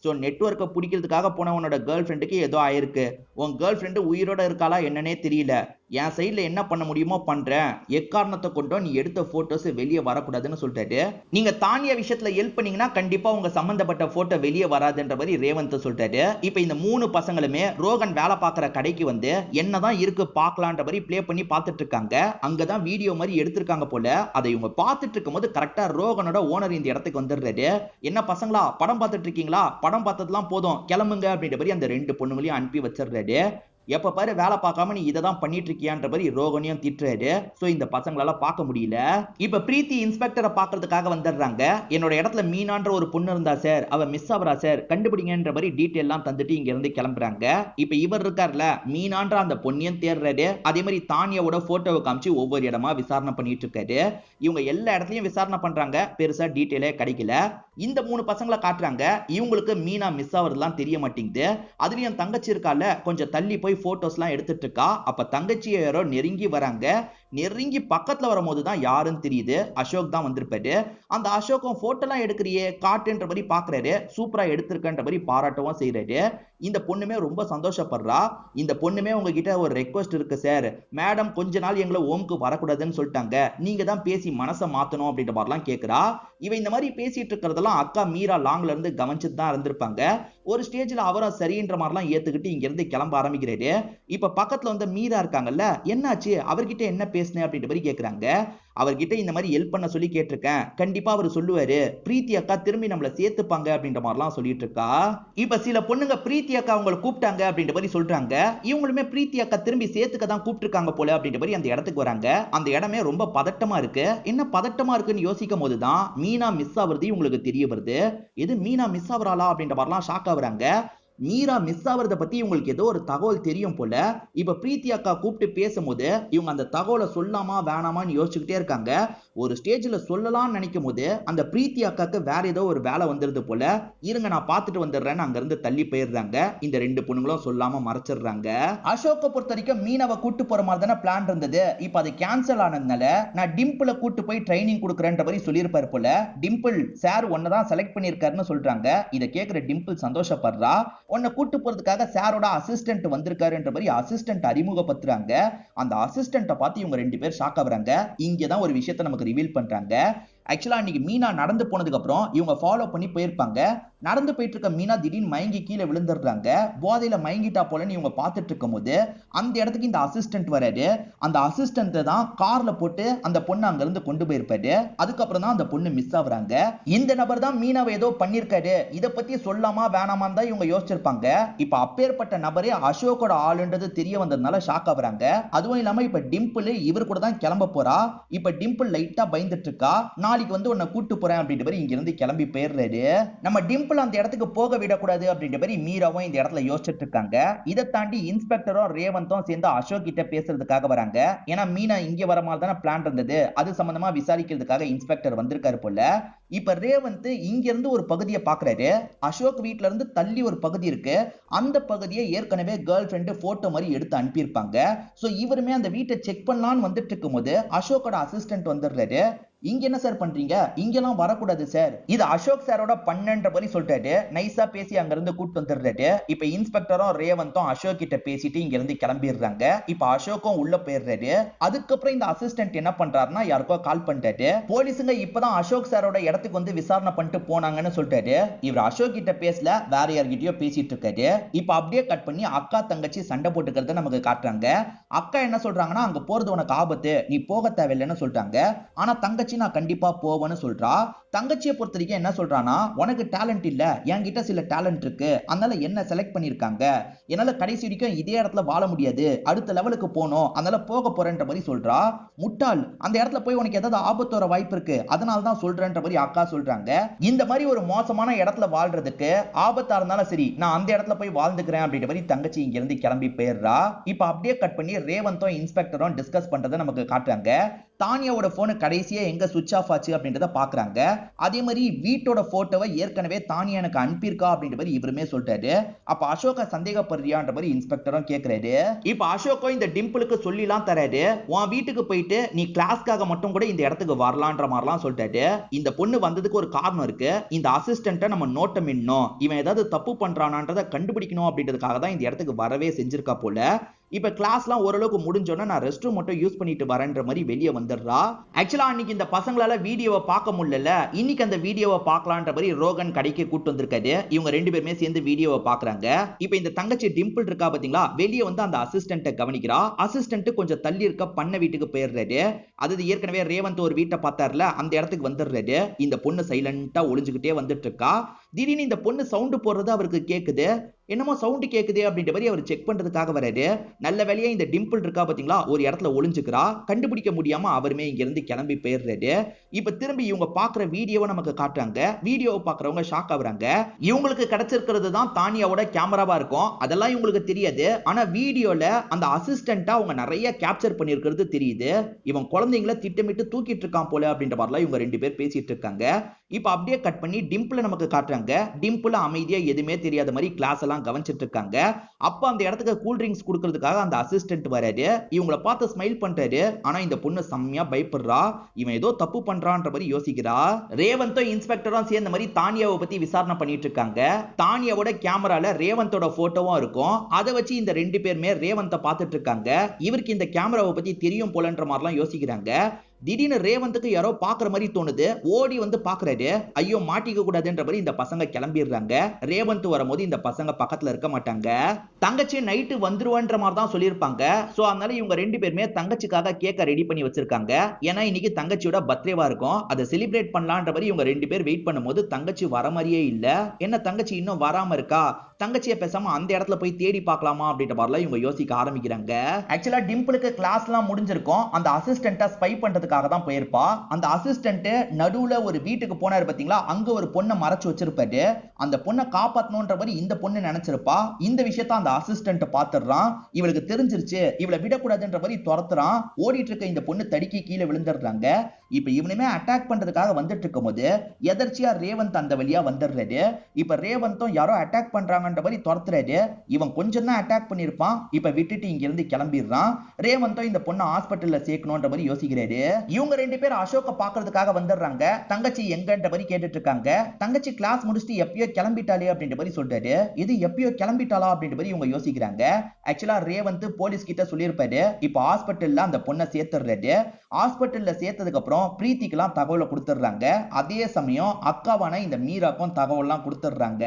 A: சோ நெட்வொர்க்கை பிடிக்கிறதுக்காக போன உன்னோட கேர்ள் ஃப்ரெண்டுக்கு ஏதோ ஆயிருக்கு. உன் கேர்ள் ஃப்ரெண்டு உயிரோட இருக்காளா என்னன்னே தெரியல. என் சைட்ல என்ன பண்ண முடியுமோ பண்றேன். எக்காரணத்தை கொண்டோ நீ எடுத்த போட்டோஸ் வெளியே வரக்கூடாதுன்னு சொல்லிட்டாரு. நீங்க தானியா விஷயத்துல ஹெல்ப் பண்ணீங்கன்னா கண்டிப்பா உங்க சம்பந்தப்பட்ட போட்டோ வெளியே வராதுன்ற மாதிரி ரேவந்த் சொல்லிட்டாரு. இப்ப இந்த 3 பசங்களுமே ரோகன் வேலை பார்க்குற கடைக்கு வந்து என்னதான் இருக்கு பார்க்கலான்ற மாதிரி பிளே பண்ணி பார்த்துட்டு இருக்காங்க. அங்கதான் வீடியோ மாதிரி எடுத்திருக்காங்க போல. அதை இவங்க பார்த்துட்டு இருக்கும் போது கரெக்டா ரோகனோட ஓனர் இந்த இடத்துக்கு வந்துடுறாரு. என்ன பசங்களா படம் பார்த்துட்டு இருக்கீங்களா? படம் பார்த்ததுலாம் போதும் கிளம்புங்க அப்படின்ற மாதிரி அந்த 2 பொண்ணுங்களையும் அனுப்பி வச்சிடுறாரு. எப்ப பாரு வேலை பார்க்காம நீ இதை தான் பண்ணிட்டு இருக்கியான்ற மாதிரி ரோகனையும் திட்டுறாரு. சோ இந்த பசங்களால பார்க்க முடியல. இப்ப பிரீத்தி இன்ஸ்பெக்டரை பார்க்கறதுக்காக வந்துடுறாங்க. என்னோட இடத்துல மீனான்ற ஒரு பொண்ணு இருந்தா சார், அவ மிஸ் ஆவரா சார், கண்டுபிடிங்கன்ற மாதிரி டீட்டெயில் எல்லாம் தந்துட்டு இங்க இருந்து கிளம்புறாங்க. இப்ப இவர் இருக்கார்ல மீனான்ற அந்த பொண்ணையும் தேடுறாரு. அதே மாதிரி தானியாவோட போட்டோவை காமிச்சு ஒவ்வொரு இடமா விசாரணை பண்ணிட்டு இருக்காரு. இவங்க எல்லா இடத்துலயும் விசாரணை பண்றாங்க. பெருசா டீட்டெயிலே கிடைக்கல. இந்த 3 பசங்களை காட்டுறாங்க. இவங்களுக்கு மீனா மிஸ் ஆவறதுலாம் தெரிய மாட்டேங்குது. அதுலயும் தங்கச்சி இருக்கால, கொஞ்சம் தள்ளி போய் போட்டோஸ்லாம் எடுத்துட்டு இருக்கா. அப்ப தங்கச்சி யாரோ நெருங்கி வராங்க. நெருங்கி பக்கத்துல வரும்போது தான் யாருன்னு தெரியுது. அசோக் தான் வந்திருப்பாரு. அந்த அசோக்கும் போட்டோலாம் எடுக்கிறியே காட்டுன்ற மாதிரி பாக்குறாரு. சூப்பரா எடுத்திருக்கன்ற மாதிரி பாராட்டவும் செய்யறாரு. இந்த பொண்ணுமே ரொம்ப சந்தோஷப்படுறா. இந்த பொண்ணுமே உங்ககிட்ட ஒரு ரெக்வஸ்ட் இருக்கு சார், மேடம் கொஞ்ச நாள் எங்களை ஓம்க்கு வரக்கூடாதுன்னு சொல்லிட்டாங்க, நீங்க தான் பேசி மனசை மாத்தணும் அப்படின்ற மாதிரிலாம் கேட்கிறா. இவ இந்த மாதிரி பேசிட்டு இருக்கிறதெல்லாம் அக்கா மீரா லாங்ல இருந்து கவனிச்சுட்டு தான் இருந்திருப்பாங்க. ஒரு ஸ்டேஜ்ல அவரும் சரின்ற மாதிரிலாம் ஏத்துக்கிட்டு இங்க இருந்து கிளம்ப ஆரம்பிக்கிறாரு. இப்ப பக்கத்துல வந்து மீரா இருக்காங்கல்ல, என்னாச்சு அவர்கிட்ட என்ன பேசுனேன் அப்படின்ற மாதிரி கேக்குறாங்க. அவர்கிட்ட இந்த மாதிரி ஹெல்ப் பண்ண சொல்லி கேட்டிருக்கேன், கண்டிப்பா அவர் சொல்லுவாரு, பிரீத்தி அக்கா திரும்பி நம்மள சேர்த்துப்பாங்க அப்படின்ற மாதிரிலாம் சொல்லிட்டு இருக்கா. இப்ப சில பொண்ணுங்க பிரீத்தி அக்கா அவங்களை கூப்பிட்டாங்க அப்படின்ற மாதிரி சொல்றாங்க. இவங்களுமே பிரீத்தி அக்கா திரும்பி சேர்த்துக்க தான் கூப்பிட்டுருக்காங்க போல அப்படின்ற மாதிரி அந்த இடத்துக்கு வராங்க. அந்த இடமே ரொம்ப பதட்டமா இருக்கு. என்ன பதட்டமா இருக்குன்னு யோசிக்கும் போதுதான் மீனா மிஸ் ஆகுறது இவங்களுக்கு தெரிய வருது. எது மீனா மிஸ் ஆகுறாளா அப்படின்ற மாதிரிலாம் ஷாக் ஆகுறாங்க. மீரா மிஸ் ஆவறத பத்தி இவங்களுக்கு ஏதோ ஒரு தகவல் தெரியும் போல. இப்ப பிரீத்தி அக்கா கூப்பிட்டு பேசும்போது இவங்க அந்த தகவலை சொல்லாமா வேணாமான்னு யோசிச்சுக்கிட்டே இருக்காங்க. ஒரு ஸ்டேஜ்ல சொல்லலாம்னு நினைக்கும் போது அந்த பிரீத்தி அக்காக்கு வேற ஏதோ ஒரு வேலை வந்துருது போல. இருங்க நான் பார்த்துட்டு வந்துடுறேன்னு அங்க இருந்து தள்ளி போயிடுறாங்க. இந்த 2 பொண்ணுங்களும் சொல்லாம மறைச்சிடுறாங்க. அசோக்கை பொறுத்த வரைக்கும் மீனாவை கூட்டு போற மாதிரி தானே பிளான் இருந்தது. இப்ப அது கேன்சல் ஆனதுனால நான் டிம்பிளை கூட்டு போய் ட்ரைனிங் கொடுக்குறேன்ற மாதிரி சொல்லியிருப்பாரு போல. டிம்பிள் சார் ஒன்னதான் செலக்ட் பண்ணியிருக்காருன்னு சொல்றாங்க. இதை கேட்கிற டிம்பிள் சந்தோஷப்படுறா. உன்னை கூட்டு போறதுக்காக சாரோட அசிஸ்டன்ட் வந்திருக்காருன்ற மாதிரி அசிஸ்டன்ட் அறிமுகப்படுத்துறாங்க. அந்த அசிஸ்டன்ட்டை பார்த்து இவங்க 2 பேர் ஷாக் ஆகுறாங்க. இங்கதான் ஒரு விஷயத்தை நமக்கு ரிவீல் பண்றாங்க. ஆக்சுவலா அன்னைக்கு மீனா நடந்து போனதுக்கு அப்புறம் இவங்க ஃபாலோ பண்ணி போயிருப்பாங்க. நடந்து போயிட்டு இருக்க மீனா திடீர்னு மயங்கி கீழே விழுந்துடுறாங்க. போதையில மயங்கிட்டா போலன்னு இவங்க பார்த்துட்டு இருக்கும் போது அந்த இடத்துக்கு இந்த அசிஸ்டன்ட் வராரு. அந்த அசிஸ்டன்ட் தான் கார்ல போட்டு அந்த பொண்ணு அங்க இருந்து கொண்டு போயிருப்பாரு. அதுக்கப்புறம் தான் அந்த பொண்ணு மிஸ் ஆகுறாங்க. இந்த நபர் தான் மீனாவை ஏதோ பண்ணிருக்காரு. இதை பத்தி சொல்லாமா வேணாமான்னு தான் இவங்க யோசிச்சிருப்பாங்க. இப்ப அப்பேற்பட்ட நபரே அசோக்கோட ஆளுன்றது தெரிய வந்ததுனால ஷாக் ஆகுறாங்க. அதுவும் இல்லாம இப்ப டிம்பிள் இவர் கூட தான் கிளம்ப போறா. இப்ப டிம்பிள் லைட்டா பயந்துட்டு இருக்கா. நாளைக்கு வந்து உன்னை கூட்டு போறேன் அப்படின்ற மாதிரி இங்க இருந்து கிளம்பி போயிடுறாரு. நம்ம டிம்பிள் அந்த இடத்துக்கு போக விடக்கூடாது அப்படின்ற மாதிரி மீராவும் இந்த இடத்துல யோசிச்சுட்டு இருக்காங்க. இதை தாண்டி இன்ஸ்பெக்டரும் ரேவந்தும் சேர்ந்து அசோக் கிட்ட பேசுறதுக்காக வராங்க. ஏன்னா மீனா இங்க வர மாதிரி தானே பிளான் இருந்தது, அது சம்பந்தமா விசாரிக்கிறதுக்காக இன்ஸ்பெக்டர் வந்திருக்காரு போல. இப்ப ரேவந்த் இங்க இருந்து ஒரு பகுதியை பாக்குறாரு. அசோக் வீட்ல இருந்து தள்ளி ஒரு பகுதி இருக்கு. அந்த பகுதியை ஏற்கனவே கேர்ள் ஃபிரெண்ட் போட்டோ மாதிரி எடுத்து அனுப்பியிருப்பாங்க. சோ இவருமே அந்த வீட்டை செக் பண்ணலான்னு வந்துட்டு இருக்கும் போது அசோக்கோட அசிஸ்டன்ட் வந்துடுறாரு. இங்க என்ன சார் பண்றீங்க, இங்கெல்லாம் வரக்கூடாது சார், இது அசோக் சாரோட பண்ணன்ற மாதிரி சொல்லிட்டாரு. நைஸா பேசி அங்க இருந்து கூட்டு வந்துடுறாரு. இப்ப இன்ஸ்பெக்டரும் ரேவந்தும் அசோக் கிட்ட பேசிட்டு இங்க இருந்து கிளம்பிடுறாங்க. இப்ப அசோக்கும் உள்ள போயிடுறாரு. அதுக்கப்புறம் இந்த அசிஸ்டன்ட் என்ன பண்றாருன்னா யாருக்கோ கால் பண்ணிட்டாரு. போலீஸுங்க இப்பதான் அசோக் சாரோட இடத்துக்கு வந்து விசாரணை பண்ணிட்டு போனாங்கன்னு சொல்லிட்டாரு. இவர் அசோக் கிட்ட பேசல, வேற யார்கிட்டயோ பேசிட்டு இருக்காரு. இப்ப அப்படியே கட் பண்ணி அக்கா தங்கச்சி சண்டை போட்டுக்கிறத நமக்கு காட்டுறாங்க. அக்கா என்ன சொல்றாங்கன்னா அங்க போறது உனக்கு ஆபத்து, நீ போக தேவையில்லைன்னு சொல்லிட்டாங்க. ஆனா தங்கச்சி நான் கண்டிப்பா போவேன்னு சொல்றா. தங்கச்சியை பொறுத்த வரைக்கும் என்ன சொல்றானா, உனக்கு டேலண்ட் இல்ல, என்கிட்ட சில டேலண்ட் இருக்கு, அதனால என்ன செலக்ட் பண்ணிருக்காங்க, என்னால கடைசி வரைக்கும் இதே இடத்துல வாழ முடியாது, அடுத்த லெவலுக்கு போகணும், அதனால போக போறேன்ற மாதிரி சொல்றா. முட்டாள், அந்த இடத்துல போய் உனக்கு ஏதாவது ஆபத்து வர வாய்ப்பு இருக்கு, அதனால தான் சொல்றேன்ற மாதிரி அக்கா சொல்றாங்க. இந்த மாதிரி ஒரு மோசமான இடத்துல வாழ்றதுக்கு ஆபத்தா இருந்தாலும் சரி, நான் அந்த இடத்துல போய் வாழ்ந்துக்கிறேன் அப்படின்ற மாதிரி தங்கச்சி இங்க இருந்து கிளம்பி போயிடுறா. இப்ப அப்படியே கட் பண்ணி ரேவந்தும் இன்ஸ்பெக்டரும் டிஸ்கஸ் பண்றதை நமக்கு காட்டுறாங்க. தானியாவோட போன் கடைசியா எங்க சுவிட்ச் ஆஃப் ஆச்சு அப்படின்றத பாக்குறாங்க. அதே மாதிரி வீட்டோட போட்டோவை ஏற்கனவே தானியா எனக்கு அனுப்பியிருக்கா அப்படின்ற மாதிரி இவருமே சொல்றாரு. அப்ப அசோக சந்தேகப்படுறியான்ற மாதிரி இன்ஸ்பெக்டரும் கேக்குறாரு. இப்ப அசோக்கும் இந்த டிம்பிளுக்கு சொல்லிலாம் தராரு, உன் வீட்டுக்கு போயிட்டு நீ கிளாஸ்க்காக மட்டும் கூட இந்த இடத்துக்கு வரலான்ற மாதிரிலாம் சொல்லிட்டாரு. இந்த பொண்ணு வந்ததுக்கு ஒரு காரணம் இருக்கு, இந்த அசிஸ்டன்ட்டை நம்ம நோட்டம் இன்னும் இவன் ஏதாவது தப்பு பண்றானான்றதை கண்டுபிடிக்கணும் அப்படின்றதுக்காக தான் இந்த இடத்துக்கு வரவே செஞ்சிருக்கா போல. இப்ப கிளாஸ்லாம் ஓரளவுக்கு முடிஞ்சோன்னா நான் ரெஸ்ட் ரூம் மட்டும் யூஸ் பண்ணிட்டு வரேன்ற மாதிரி வெளியே வந்துடுறா. ஆக்சுவலா அன்னைக்கு இந்த பசங்களால வீடியோவை பார்க்க முடியல, இன்னைக்கு அந்த வீடியோவை பார்க்கலான்ற மாதிரி ரோகன் கடைக்கு கூட்டு வந்திருக்காரு. இவங்க ரெண்டு பேருமே சேர்ந்து வீடியோவை பாக்குறாங்க. இப்ப இந்த தங்கச்சி டிம்பிள் இருக்கா பாத்தீங்களா, வெளியே வந்து அந்த அசிஸ்டன்ட்டை கவனிக்கிறா. அசிஸ்டன்ட் கொஞ்சம் தள்ளி இருக்க பண்ண வீட்டுக்கு போயிடுறாரு. அது ஏற்கனவே ரேவந்த் ஒரு வீட்டை பார்த்தாருல, அந்த இடத்துக்கு வந்துடுறாரு. இந்த பொண்ணு சைலண்டா ஒளிஞ்சுக்கிட்டே வந்துட்டு இருக்கா. திடீர்னு இந்த பொண்ணு சவுண்ட் போடுறது அவருக்கு கேக்குது. என்னமோ சவுண்ட் கேக்குது அப்படின்ற மாதிரி அவர் செக் பண்றதுக்காக வராரு. நல்ல வேலையா இந்த டிம்பிள் இருக்கா பாத்தீங்களா, ஒரு இடத்துல ஒளிஞ்சுக்கிறா. கண்டுபிடிக்க முடியாம அவருமே இங்க இருந்து கிளம்பி போயிடுறாரு. இப்ப திரும்பி இவங்க பாக்குற வீடியோவை நமக்கு காட்டுறாங்க. வீடியோவை பாக்குறவங்க ஷாக் ஆகுறாங்க. இவங்களுக்கு கிடைச்சிருக்கிறது தான் தானியாவோட கேமராவா இருக்கும், அதெல்லாம் இவங்களுக்கு தெரியாது. ஆனா வீடியோல அந்த அசிஸ்டன்ட்டா அவங்க நிறைய கேப்சர் பண்ணிருக்கிறது தெரியுது. இவன் குழந்தைங்களை திட்டமிட்டு தூக்கிட்டு இருக்கான் போல அப்படின்ற மாதிரிலாம் இவங்க ரெண்டு பேர் பேசிட்டு இருக்காங்க. இப்ப அப்படியே கட் பண்ணி டிம்பிள் நமக்கு காட்டுறாங்க. டிம்பிள் அமைதியா எதுவுமே தெரியாத மாதிரி கிளாஸ் எல்லாம் கவனிச்சிட்டு இருக்காங்க. அப்ப அந்த இடத்துக்கு கூல் ட்ரிங்க்ஸ் கொடுக்கிறதுக்காக அந்த அசிஸ்டன்ட் வராரு. இவங்களை பார்த்து ஸ்மைல் பண்றாரு. ஆனா இந்த பொண்ணு செம்மையா பயப்படுறா. இவன் ஏதோ தப்பு பண்றான்ற மாதிரி யோசிக்கிறா. ரேவந்தும் இன்ஸ்பெக்டரும் சேர்ந்த மாதிரி தானியாவை பத்தி விசாரணை பண்ணிட்டு இருக்காங்க. தானியாவோட கேமரால ரேவந்தோட போட்டோவும் இருக்கும். அதை வச்சு இந்த ரெண்டு பேருமே ரேவந்த பார்த்துட்டு இருக்காங்க. இவருக்கு இந்த கேமராவை பத்தி தெரியும் போலன்ற மாதிரிலாம் யோசிக்கிறாங்க. திடீர்னு ரேவந்துக்கு யாரோ பாக்குற மாதிரி தோணுது. ஓடி வந்து பாக்குறாரு. ஐயோ மாட்டிக்க கூடாதுன்ற மாதிரி இந்த பசங்க கிளம்பிடுறாங்க. ரேவந்த் வரும்போது இந்த பசங்க பக்கத்துல இருக்க மாட்டாங்க. தங்கச்சி நைட்டு வந்துருவன்ற மாதிரி தான் சொல்லியிருப்பாங்க. சோ அதனால இவங்க ரெண்டு பேருமே தங்கச்சிக்காக கேக்க ரெடி பண்ணி வச்சிருக்காங்க. ஏன்னா இன்னைக்கு தங்கச்சியோட பர்த்டேவா இருக்கும், அதை செலிப்ரேட் பண்ணலான்ற மாதிரி இவங்க ரெண்டு பேர் வெயிட் பண்ணும்போது தங்கச்சி வர மாதிரியே இல்ல. என்ன தங்கச்சி இன்னும் வராம இருக்கா, தங்கச்சியை பேசாம அந்த இடத்துல போய் தேடி பார்க்கலாமா அப்படின்ற மாதிரிலாம் இவங்க யோசிக்க ஆரம்பிக்கிறாங்க. ஆக்சுவலா டிம்பிளுக்கு கிளாஸ் எல்லாம் முடிஞ்சிருக்கும். அந்த அசிஸ்டன்ட்டை ஸ்பை பண்றதுக்காக தான் போயிருப்பா. அந்த அசிஸ்டன்ட் நடுவுல ஒரு வீட்டுக்கு போனாரு பாத்தீங்களா, அங்க ஒரு பொண்ணை மறைச்சு வச்சிருப்பாரு. அந்த பொண்ணை காப்பாத்தணும்ன்ற மாதிரி இந்த பொண்ணு நினைச்சிருப்பா. இந்த விஷயத்த அந்த அசிஸ்டன்ட் பாத்துறான். இவளுக்கு தெரிஞ்சிருச்சு, இவளை விடக்கூடாதுன்ற மாதிரி துரத்துறான். ஓடிட்டு இருக்க இந்த பொண்ணு தடுக்கி கீழே விழுந்துடுறாங்க. இப்ப இவனுமே அட்டாக் பண்றதுக்காக வந்துட்டு இருக்கும் போது எதர்ச்சியா ரேவந்த் அந்த வழியா வந்துடுறாரு. இப்ப ரேவந்தும் யாரோ அட்டாக் பண்றாங்கன்ற மாதிரி துரத்துறாரு. இவன் கொஞ்சம் தான் அட்டாக் பண்ணிருப்பான். இப்ப விட்டுட்டு இங்க இருந்து கிளம்பிடுறான். ரேவந்தும் இந்த பொண்ணை ஹாஸ்பிட்டல்ல சேர்க்கணும்ன்ற மாதிரி யோசிக்கிறாரு. இவங்க ரெண்டு பேர் அசோக்க பாக்குறதுக்காக வந்துடுறாங்க. தங்கச்சி எங்கன்ற மாதிரி கேட்டுட்டு இருக்காங்க. தங்கச்சி கிளாஸ் முடிச்சுட்டு எப்பயோ கிளம்பிட்டாலே அப்படின்ற மாதிரி சொல்றாரு. இது எப்பயோ கிளம்பிட்டாளா அப்படின்ற மாதிரி இவங்க யோசிக்கிறாங்க. ஆக்சுவலா ரேவந்த் போலீஸ் கிட்ட சொல்லியிருப்பாரு. இப்ப ஹாஸ்பிட்டல்ல அந்த பொண்ணை சேர்த்துறாரு. ஹாஸ்பிட்டல்ல சேர்த்ததுக்கு அப்புறம் பிரீத்திக்கெல்லாம் தகவலை கொடுத்துடுறாங்க. அதே சமயம் அக்காவான இந்த மீராக்கும் தகவல்லாம் கொடுத்துடுறாங்க.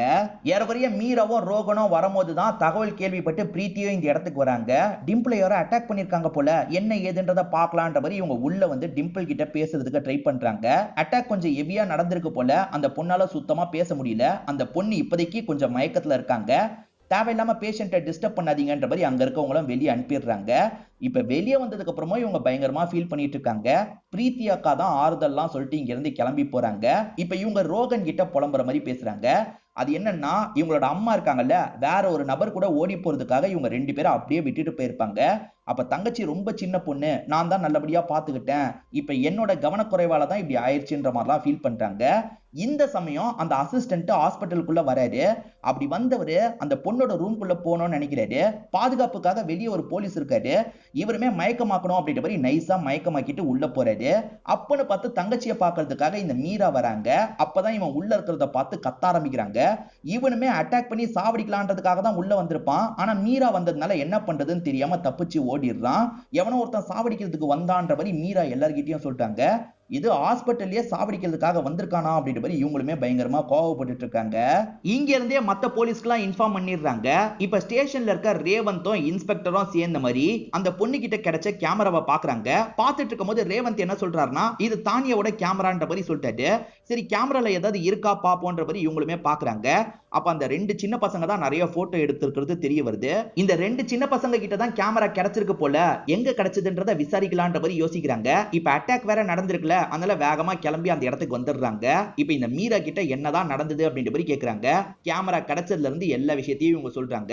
A: ஏறக்குறைய மீராவும் ரோகனும் வரும்போது தான் தகவல் கேள்விப்பட்டு பிரீத்தியும் இந்த இடத்துக்கு வராங்க. டிம்பிள் யாரோ அட்டாக் பண்ணிருக்காங்க போல, என்ன ஏதுன்றத பார்க்கலான்ற மாதிரி இவங்க உள்ள வந்து டிம்பிள் கிட்ட பேசுறதுக்கு ட்ரை பண்றாங்க. அட்டாக் கொஞ்சம் ஹெவியா நடந்திருக்கு போல, அந்த பொண்ணால சுத்தமா பேச முடியல. அந்த பொண்ணு இப்போதைக்கு கொஞ்சம் மயக்கத்துல இருக்காங்க. தேவையில்லாம பேஷண்ட்டை டிஸ்டர்ப் பண்ணாதீங்கன்ற மாதிரி அங்க இருக்கவங்களும் வெளியே அனுப்பிடுறாங்க. இப்ப வெளியே வந்ததுக்கு அப்புறமா இவங்க பயங்கரமா ஃபீல் பண்ணிட்டு இருக்காங்க. பிரீத்தி அக்கா தான் ஆறுதல்லாம் சொல்லிட்டு இங்க இருந்து கிளம்பி போறாங்க. இப்ப இவங்க ரோகன் கிட்ட புலம்புற மாதிரி பேசுறாங்க. அது என்னன்னா இவங்களோட அம்மா இருக்காங்கல்ல, வேற ஒரு நபர் கூட ஓடி போறதுக்காக இவங்க 2 பேரும் அப்படியே விட்டுட்டு போயிருப்பாங்க. அப்ப தங்கச்சி ரொம்ப சின்ன பொண்ணு, நான் தான் நல்லபடியா பாத்துக்கிட்டேன், இப்ப என்னோட கவனக்குறைவால தான் இப்படி ஆயிடுச்சுன்ற மாதிரிலாம் ஃபீல் பண்றாங்க. இந்த சமயம் அந்த அசிஸ்டன்ட் ஹாஸ்பிட்டலுக்குள்ள வராரு. அப்படி வந்தவரு அந்த பொண்ணோட ரூம்குள்ள போகணும்னு நினைக்கிறாரு. பாதுகாப்புக்காக வெளியே ஒரு போலீஸ் இருக்காரு. இவருமே மயக்கமாக்கணும் அப்படின்ற மாதிரி நைஸா மயக்கமாக்கிட்டு உள்ள போறாரு. அப்பன்னு பார்த்து தங்கச்சியை பாக்குறதுக்காக இந்த மீரா வராங்க. அப்பதான் இவன் உள்ள இருக்கிறத பார்த்து கத்த ஆரம்பிக்கிறாங்க. இவனுமே அட்டாக் பண்ணி சாவடிக்கலான்றதுக்காக தான் உள்ள வந்திருப்பான். ஆனா மீரா வந்ததுனால என்ன பண்றதுன்னு தெரியாம தப்பிச்சு ஓடிடுறான். எவனோ ஒருத்தன் சாவடிக்கிறதுக்கு வந்தான்ற மாதிரி மீரா எல்லார்கிட்டயும் சொல்லிட்டாங்க. இது ஹாஸ்பிட்டல்லயே சாவடிக்கிறதுக்காக வந்திருக்கானா அப்படின்ற மாதிரி இவங்களுமே பயங்கரமா கோவப்பட்டு இருக்காங்க. இங்க இருந்தே மத்த போலீஸ்க்குலாம் இன்ஃபார்ம் பண்ணிடுறாங்க. இப்ப ஸ்டேஷன்ல இருக்க ரேவந்தும் இன்ஸ்பெக்டரும் சேர்ந்த மாதிரி அந்த பொண்ணு கிட்ட கிடைச்ச கேமராவை பாக்குறாங்க. பார்த்துட்டு இருக்கும்போது ரேவந்த் என்ன சொல்றாருன்னா, இது தானியாவோட கேமரான்ற மாதிரி சொல்லிட்டாரு. சரி கேமரால ஏதாவது இருக்கா பாப்போன்ற மாதிரி இவங்களுமே பாக்குறாங்க. அப்ப அந்த 2 சின்ன பசங்க தான் நிறைய போட்டோ எடுத்திருக்கிறது தெரிய வருது. இந்த 2 சின்ன பசங்க கிட்ட தான் கேமரா கிடைச்சிருக்கு போல, எங்க கிடைச்சதுன்றத விசாரிக்கலான்ற மாதிரி யோசிக்கிறாங்க. இப்ப அட்டாக் வேற நடந்திருக்குல, அதனால வேகமா கிளம்பி அந்த இடத்துக்கு வந்துடுறாங்க. இப்ப இந்த மீரா கிட்ட என்னதான் நடந்தது அப்படின்ற மாதிரி கேக்குறாங்க. கேமரா கிடைச்சதுல இருந்து எல்லா விஷயத்தையும் இவங்க சொல்றாங்க.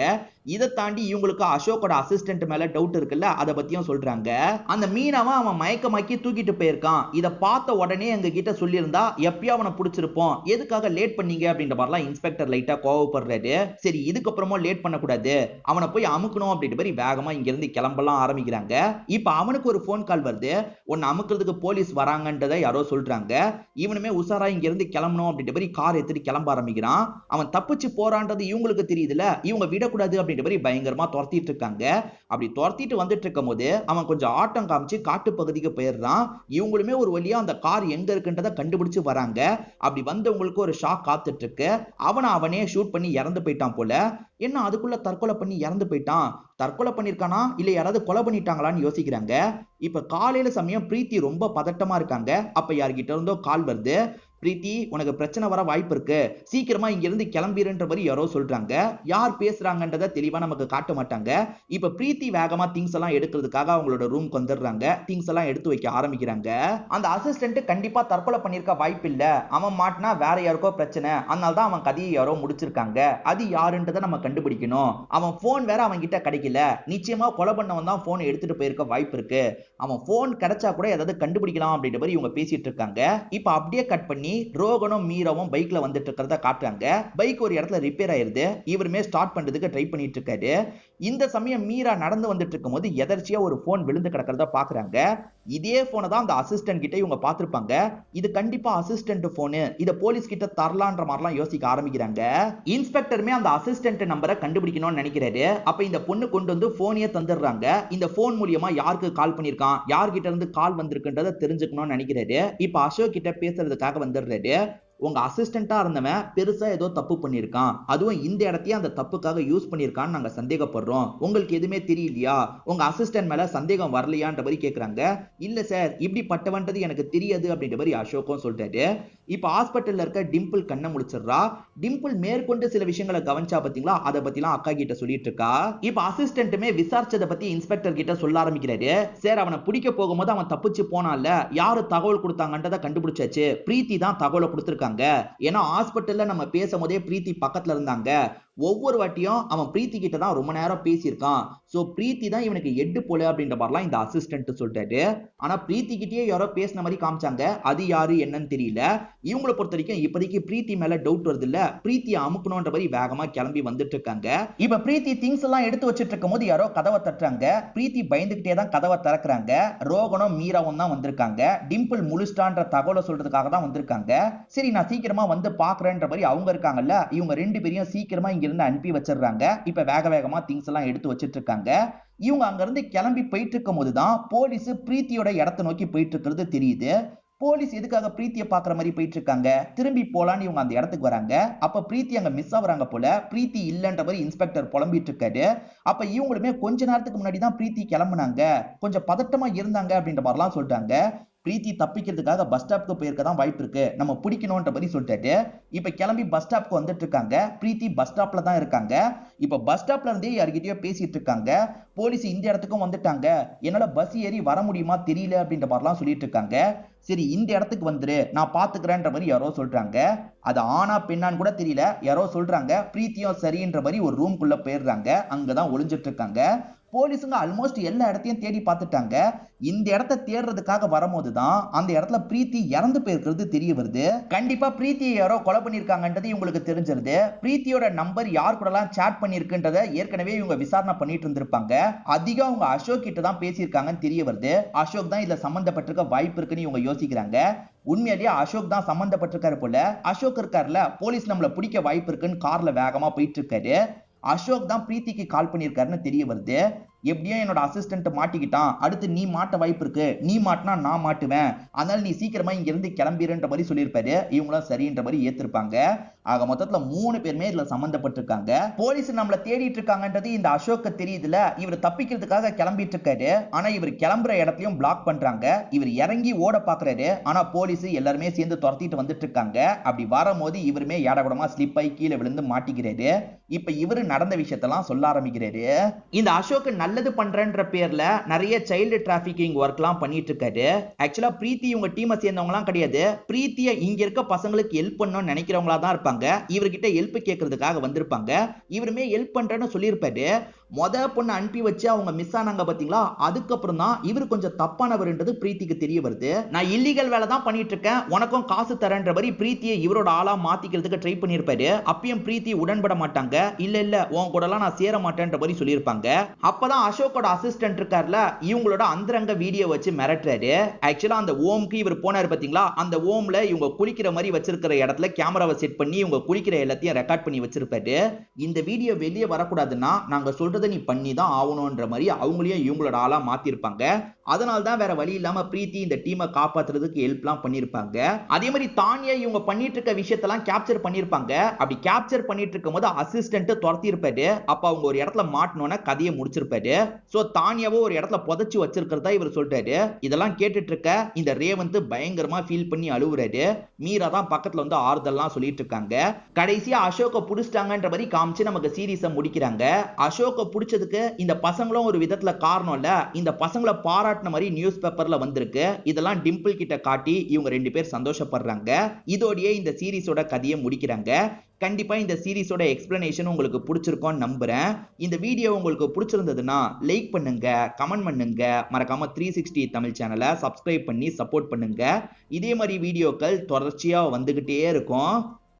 A: இதை தாண்டி இவங்களுக்கு அசோக்கோட அசிஸ்டன்ட் மேல டவுட் இருக்குல்ல, அதை பத்தியும் சொல்றாங்க. அந்த மீனாவை அவன் மயக்கமாக்கி தூக்கிட்டு போயிருக்கான். இதை பார்த்த உடனே எங்க கிட்ட சொல்லியிருந்தா எப்பயும் அவனை பிடிச்சிருப்போம், எதுக்காக லேட் பண்ணீங்க அப்படின்ற மாதிரிலாம் இன்ஸ்பெக்டர் லைட்டா கோவப்படுறாரு. சரி இதுக்கப்புறமும் லேட் பண்ணக்கூடாது, அவனை போய் அமுக்கணும் அப்படின்ற மாதிரி வேகமா இங்க இருந்து கிளம்பலாம் ஆரம்பிக்கிறாங்க. இப்ப அவனுக்கு ஒரு போன் கால் வருது. உன்னை அமுக்கிறதுக்கு போலீஸ் வராங்கன்றதை யாரோ சொல்றாங்க. இவனுமே உசாரா இங்க இருந்து கிளம்பணும் அப்படின்ற மாதிரி கார் எடுத்துட்டு கிளம்ப ஆரம்பிக்கிறான். அவன் தப்பிச்சு போறான்றது இவங்களுக்கு தெரியுதுல, இவங்க விடக்கூடாது அப்படின்ற மாதிரி பயங்கரமா துரத்திட்டு இருக்காங்க. அப்படி துரத்திட்டு வந்துட்டு இருக்கும் போது அவன் கொஞ்சம் ஆட்டம் காமிச்சு காட்டு பகுதிக்கு போயிடுறான். இவங்களுமே ஒரு வழியா அந்த கார் எங்க இருக்குன்றதை கண்டுபிடிச்சு வராங்க. அப்படி வந்தவங்களுக்கு ஒரு ஷாக் காத்துட்டு இருக்கு. அவனே ஷூட் பண்ணி இறந்து போயிட்டான் போல. என்ன அதுக்குள்ள தற்கொலை பண்ணி இறந்து போயிட்டான், தற்கொலை பண்ணிருக்கானா இல்ல யாராவது கொலை பண்ணிட்டாங்களான்னு யோசிக்கிறாங்க. இப்ப காலையில சமயம் பிரீத்தி ரொம்ப பதட்டமா இருக்காங்க. அப்ப யார்கிட்ட இருந்தோ கால் வருது. பிரீத்தி உனக்கு பிரச்சனை வர வாய்ப்பு இருக்கு, சீக்கிரமா இங்க இருந்து கிளம்பிடுன்ற மாதிரி யாரோ சொல்றாங்க. யார் பேசுறாங்கன்றத தெளிவா நமக்கு காட்ட மாட்டாங்க. இப்ப பிரீத்தி வேகமா திங்ஸ் எல்லாம் எடுக்கிறதுக்காக அவங்களோட ரூம்க்கு வந்துடுறாங்க. திங்ஸ் எல்லாம் எடுத்து வைக்க ஆரம்பிக்கிறாங்க. அந்த அசிஸ்டன்ட் கண்டிப்பா தற்கொலை பண்ணிருக்க வாய்ப்பு இல்ல, அவன் மாட்டினா வேற யாருக்கோ பிரச்சனை, அதனால தான் அவன் கதையை யாரோ முடிச்சிருக்காங்க. அது யாருன்றதை நம்ம கண்டுபிடிக்கணும். அவன் போன் வேற அவன் கிட்ட கிடைக்கல, நிச்சயமா கொலை பண்ணவன் தான் போன் எடுத்துட்டு போயிருக்க வாய்ப்பு இருக்கு. அவன் போன் கிடைச்சா கூட ஏதாவது கண்டுபிடிக்கலாம் அப்படின்ற மாதிரி இவங்க பேசிட்டு இருக்காங்க. இப்ப அப்படியே கட் பண்ணி ரோகனும் மீராவும் பைக்ல வந்துட்டு இருக்கிறத காட்டுறாங்க. பைக் ஒரு இடத்துல ரிப்பேர் ஆயிருது. இவருமே ஸ்டார்ட் பண்றதுக்கு ட்ரை பண்ணிட்டு இருக்காரு. இந்த சமயம் மீரா நடந்து வந்துட்டு இருக்கும்போது எதர்ச்சியா ஒரு போன் விழுந்து கிடக்கிறத பாக்குறாங்க. இதே போனை தான் அந்த அசிஸ்டன்ட் கிட்ட இவங்க பார்த்திருப்பாங்க. இது கண்டிப்பா அசிஸ்டன்ட் போனு, இத போலீஸ் கிட்ட தரலான்ற மாதிரிலாம் யோசிக்க ஆரம்பிக்கிறாங்க. இன்ஸ்பெக்டருமே அந்த அசிஸ்டன்ட் நம்பரை கண்டுபிடிக்கணும்னு நினைக்கிறாரு. அப்ப இந்த பொண்ணு கொண்டு வந்து போனையே தந்துடுறாங்க. இந்த போன் மூலியமா யாருக்கு கால் பண்ணிருக்கான், யார்கிட்ட இருந்து கால் வந்திருக்குன்றத தெரிஞ்சுக்கணும்னு நினைக்கிறாரு. இப்ப அசோக் கிட்ட பேசுறதுக்காக வந்துடுறாரு. உங்க அசிஸ்டண்டா இருந்தவன் பெருசா ஏதோ தப்பு பண்ணிருக்கான், அதுவும் இந்த இடத்தையே அந்த தப்புக்காக யூஸ் பண்ணிருக்கான்னு நாங்க சந்தேகப்படுறோம், உங்களுக்கு எதுவுமே தெரியலையா, உங்க அசிஸ்டன்ட் மேல சந்தேகம் வரலையான்ற மாதிரி கேக்குறாங்க. இல்ல சார், இப்படி பட்டவன்றது எனக்கு தெரியாது அப்படின்ற மாதிரி அசோக்கும் சொல்றாரு. இப்ப ஹாஸ்பிட்டல்ல இருக்க டிம்பிள் கண்ணை முடிச்சிடுறா. டிம்பிள் மேற்கொண்டு சில விஷயங்களை கவனிச்சா பாத்தீங்களா, அதை பத்திலாம் அக்கா கிட்ட சொல்லிட்டு இருக்கா. இப்ப அசிஸ்டன்ட்டுமே விசாரிச்சதை பத்தி இன்ஸ்பெக்டர் கிட்ட சொல்ல ஆரம்பிக்கிறாரு. சார் அவனை பிடிக்க போகும்போது அவன் தப்பிச்சு போனான்ல, யாரு தகவல் கொடுத்தாங்கன்றதை கண்டுபிடிச்சாச்சு, பிரீத்தி தான் தகவலை கொடுத்திருக்காங்க. ஏன்னா ஹாஸ்பிட்டல்ல நம்ம பேசும்போதே பிரீத்தி பக்கத்துல இருந்தாங்க. ஒவ்வொரு வாட்டியும் அவன் பிரீத்தி கிட்ட தான் ரொம்ப நேரம் பேசியிருக்கான். சோ பிரீத்தி தான் இவனுக்கு எட்டு போல அப்படின்ற மாதிரிலாம் இந்த அசிஸ்டன்ட் சொல்லிட்டாரு. ஆனா பிரீத்தி கிட்டயே யாரோ பேசின மாதிரி காமிச்சாங்க, அது யாரு என்னன்னு தெரியல. இவங்களை பொறுத்த வரைக்கும் இப்போதைக்கு பிரீத்தி மேல டவுட் வருது இல்ல, பிரீத்தியை அமுக்கணும்ன்ற மாதிரி வேகமா கிளம்பி வந்துட்டு இருக்காங்க. இப்ப பிரீத்தி திங்ஸ் எல்லாம் எடுத்து வச்சிட்டு இருக்கும் போது யாரோ கதவை தட்டுறாங்க. பிரீத்தி பயந்துகிட்டே தான் கதவை திறக்கிறாங்க. ரோகனும் மீராவும் தான் வந்திருக்காங்க. டிம்பிள் முழுஸ்டான்ற தகவலை சொல்றதுக்காக தான் வந்திருக்காங்க. சரி நான் சீக்கிரமா வந்து பாக்குறேன்ற மாதிரி அவங்க இருக்காங்கல்ல, இவங்க 2 பேரையும் சீக்கிரமா இங்க இருந்து அனுப்பி வச்சிடுறாங்க. இப்ப வேகமா திங்ஸ் எல்லாம் எடுத்து வச்சிட்டு இருக்காங்க. இவங்க அங்க இருந்து கிளம்பி போயிட்டு இருக்கும் போதுதான் போலீஸ் பிரீத்தியோட இடத்தை நோக்கி போயிட்டு இருக்கிறது தெரியுது. போலீஸ் எதுக்காக பிரீத்தியை பாக்குற மாதிரி போயிட்டு இருக்காங்க, திரும்பி போலான்னு இவங்க அந்த இடத்துக்கு வராங்க. அப்ப பிரீத்தி அங்க மிஸ் ஆகுறாங்க போல. பிரீத்தி இல்லன்ற மாதிரி இன்ஸ்பெக்டர் புலம்பிட்டு இருக்காரு. அப்ப இவங்களுமே கொஞ்ச நேரத்துக்கு முன்னாடி தான் பிரீத்தி கிளம்புனாங்க, கொஞ்சம் பதட்டமா இருந்தாங்க அப்படின்ற மாதிரிலாம் சொல்றாங்க. பிரீத்தி தப்பிக்கிறதுக்காக பஸ் ஸ்டாப்க்கு போயிருக்க தான் வாய்ப்பு இருக்கு, நம்ம பிடிக்கணும்ன்ற மாதிரி சொல்லிட்டாரு. இப்ப கிளம்பி பஸ் ஸ்டாப்க்கு வந்துட்டு இருக்காங்க. பிரீத்தி பஸ் ஸ்டாப்ல தான் இருக்காங்க. இப்ப பஸ் ஸ்டாப்ல இருந்தே யார்கிட்டயோ பேசிட்டு இருக்காங்க. போலீஸ் இந்த இடத்துக்கும் வந்துட்டாங்க, என்னால பஸ் ஏறி வர முடியுமா தெரியல அப்படின்ற மாதிரிலாம் சொல்லிட்டு இருக்காங்க. சரி இந்த இடத்துக்கு வந்துரு, நான் பாத்துக்கிறேன்ற மாதிரி யாரோ சொல்றாங்க. அது ஆனா பெண்ணான்னு கூட தெரியல, யாரோ சொல்றாங்க. பிரீத்தியும் சரின்ற மாதிரி ஒரு ரூம்குள்ள போயிடுறாங்க. அங்கதான் ஒளிஞ்சிட்டு இருக்காங்க. போலீஸுங்க ஆல்மோஸ்ட் எல்லா இடத்தையும் தேடி பார்த்துட்டாங்க. இந்த இடத்தை தேடுறதுக்காக வரும்போதுதான் அந்த இடத்துல பிரீத்தி இறந்து போயிருக்கிறது தெரிய வருது. கண்டிப்பா பிரீத்தியை யாரோ கொலை பண்ணிருக்காங்கன்றது இவங்களுக்கு தெரிஞ்சிருது. பிரீத்தியோட நம்பர் யார் கூடலாம் சாட் பண்ணிருக்குன்றத ஏற்கனவே இவங்க விசாரணை பண்ணிட்டு இருந்திருப்பாங்க. அதிகம் அவங்க அசோக் கிட்ட தான் பேசியிருக்காங்கன்னு தெரிய வருது. அசோக் தான் இதுல சம்பந்தப்பட்டிருக்க வாய்ப்பு இருக்குன்னு இவங்க யோசிக்கிறாங்க. உண்மையிலேயே அசோக் தான் சம்பந்தப்பட்டிருக்காரு போல. அசோக் இருக்காருல, போலீஸ் நம்மள பிடிக்க வாய்ப்பு இருக்குன்னு கார்ல வேகமா போயிட்டு இருக்காரு. அசோக் தான் பிரீத்திக்கு கால் பண்ணியிருக்காருன்னு தெரிய வருது. எப்படியோ என்னோட அசிஸ்டன்ட் மாட்டிக்கிட்டான், அடுத்து நீ மாட்ட வாய்ப்பு இருக்கு, நீ மாட்டினா நான் மாட்டுவேன், அதனால நீ சீக்கிரமா இங்க இருந்து கிளம்பிடுன்ற மாதிரி சொல்லியிருப்பாரு. இவங்களும் சரின்ற மாதிரி ஏத்திருப்பாங்க. ஆக மொத்தத்துல 3 பேருமே இதுல சம்பந்தப்பட்டிருக்காங்க. போலீஸ் நம்மள தேடிட்டு இருக்காங்கன்றது இந்த அசோக்கு தெரியுதுல, இவர் தப்பிக்கிறதுக்காக கிளம்பிட்டு இருக்காரு. ஆனா இவர் கிளம்புற இடத்தையும் பிளாக் பண்றாங்க. இவர் இறங்கி ஓட பாக்குறாரு. ஆனா போலீஸ் எல்லாருமே சேர்ந்து துரத்திட்டு வந்துட்டு இருக்காங்க. அப்படி வரும்போது இவருமே ஏடகுடமா ஸ்லிப் ஆகி கீழே விழுந்து மாட்டிக்கிறாரு. இப்ப இவரு நடந்த விஷயத்தெல்லாம் சொல்ல ஆரம்பிக்கிறாரு. இந்த அசோக் நல்லது பண்றன்ற பேர்ல நிறைய சைல்டு டிராபிகிங் ஒர்க்லாம் பண்ணிட்டு இருக்காரு. ஆக்சுவலா பிரீத்தி இவங்க டீமை சேர்ந்தவங்கலாம் கிடையாது. பிரீத்தியை இங்க இருக்க பசங்களுக்கு ஹெல்ப் பண்ணணும்னு நினைக்கிறவங்களா தான் இருப்பாங்க. இவர்கிட்ட ஹெல்ப் கேட்கறதுக்காக வந்திருப்பாங்க. இவருமே ஹெல்ப் பண்றேன்னு சொல்லியிருப்பாரு. மொத பொண்ணு அனுப்பி வச்சு அவங்க மிஸ் ஆனாங்க பாத்தீங்களா, அதுக்கப்புறம் தான் இவர் கொஞ்சம் தப்பானவர்ன்றது பிரீத்திக்கு தெரிய வருது. நான் இல்லீகல் வேலை தான் பண்ணிட்டு இருக்கேன், உனக்கும் காசு தரேன்ற மாதிரி பிரீத்தியை இவரோட ஆளா மாத்திக்கிறதுக்கு ட்ரை பண்ணியிருப்பாரு. அப்பயும் பிரீத்தி உடன்பட மாட்டாங்க. இல்ல உன் கூடலாம் நான் சேர மாட்டேன்ற மாதிரி சொல்லியிருப்பாங்க. அப்பதான் அசோக்கோட அசிஸ்டன்ட் இருக்கார்ல, இவங்களோட அந்தரங்க வீடியோ வச்சு மிரட்டுறாரு. ஆக்சுவலா அந்த ஓம்க்கு இவர் போனாரு பாத்தீங்களா, அந்த ஓம்ல இவங்க குளிக்கிற மாதிரி வச்சிருக்கிற இடத்துல கேமராவை செட் பண்ணி இவங்க குளிக்கிற எல்லாத்தையும் ரெக்கார்ட் பண்ணி வச்சிருப்பாரு. இந்த வீடியோ வெளியே வரக்கூடாதுன்னா நாங்க சொல்றதை நீ பண்ணி தான் ஆகணும்ன்ற மாதிரி அவங்களையும் இவங்களோட ஆளா மாத்திருப்பாங்க. அதனால தான் வேற வழி இல்லாம பிரீத்தி இந்த டீமை காப்பாத்துறதுக்கு ஹெல்ப்லாம் பண்ணிருப்பாங்க. அதே மாதிரி தானியா இவங்க பண்ணிட்டு இருக்க விஷயத்தெல்லாம் கேப்சர் பண்ணிருப்பாங்க. அப்படி கேப்சர் பண்ணிட்டு இருக்கும் போது அசிஸ்டன்ட் துரத்தி இருப்பாரு. அப்ப அவங்க ஒரு இடத்துல மாட்டணும்னா கதையை முடிச்சிருப்பாரு. சோ தானியாவோ ஒரு இடத்துல புதைச்சு வச்சிருக்கிறதா இவர் சொல்றாரு. இதெல்லாம் கேட்டுட்டு இருக்க இந்த ரேவந்த் பயங்கரமா ஃபீல் பண்ணி அழுவுறாரு. மீரா தான் பக்கத்துல வந்து ஆறுதல்லாம் சொல்லிட்டு இருக்காங்க. கடைசியா அசோக்க புடிச்சிட்டாங்கன்ற மாதிரி காமிச்சு நமக்கு சீரீஸை முடிக்கிறாங்க. அசோக்க புடிச்சதுக்கு இந்த பசங்களும் ஒரு விதத்துல காரணம் இல்ல, இந்த பசங்களை பாராட்டின மாதிரி நியூஸ் பேப்பர்ல வந்திருக்கு. இதெல்லாம் டிம்பிள் கிட்ட காட்டி இவங்க 2 பேர் சந்தோஷப்படுறாங்க. இதோடயே இந்த சீரீஸோட கதையை முடிக்கிறாங்க. கண்டிப்பா இந்த சீரீஸோட எக்ஸ்பிளனேஷன் உங்களுக்கு பிடிச்சிருக்கும்னு நம்புறேன். இந்த வீடியோ உங்களுக்கு பிடிச்சிருந்ததுன்னா லைக் பண்ணுங்க, கமெண்ட் பண்ணுங்க, மறக்காம 360 தமிழ் சேனலை சப்ஸ்கிரைப் பண்ணி சப்போர்ட் பண்ணுங்க. இதே மாதிரி வீடியோக்கள் தொடர்ச்சியா வந்துகிட்டே இருக்கும்.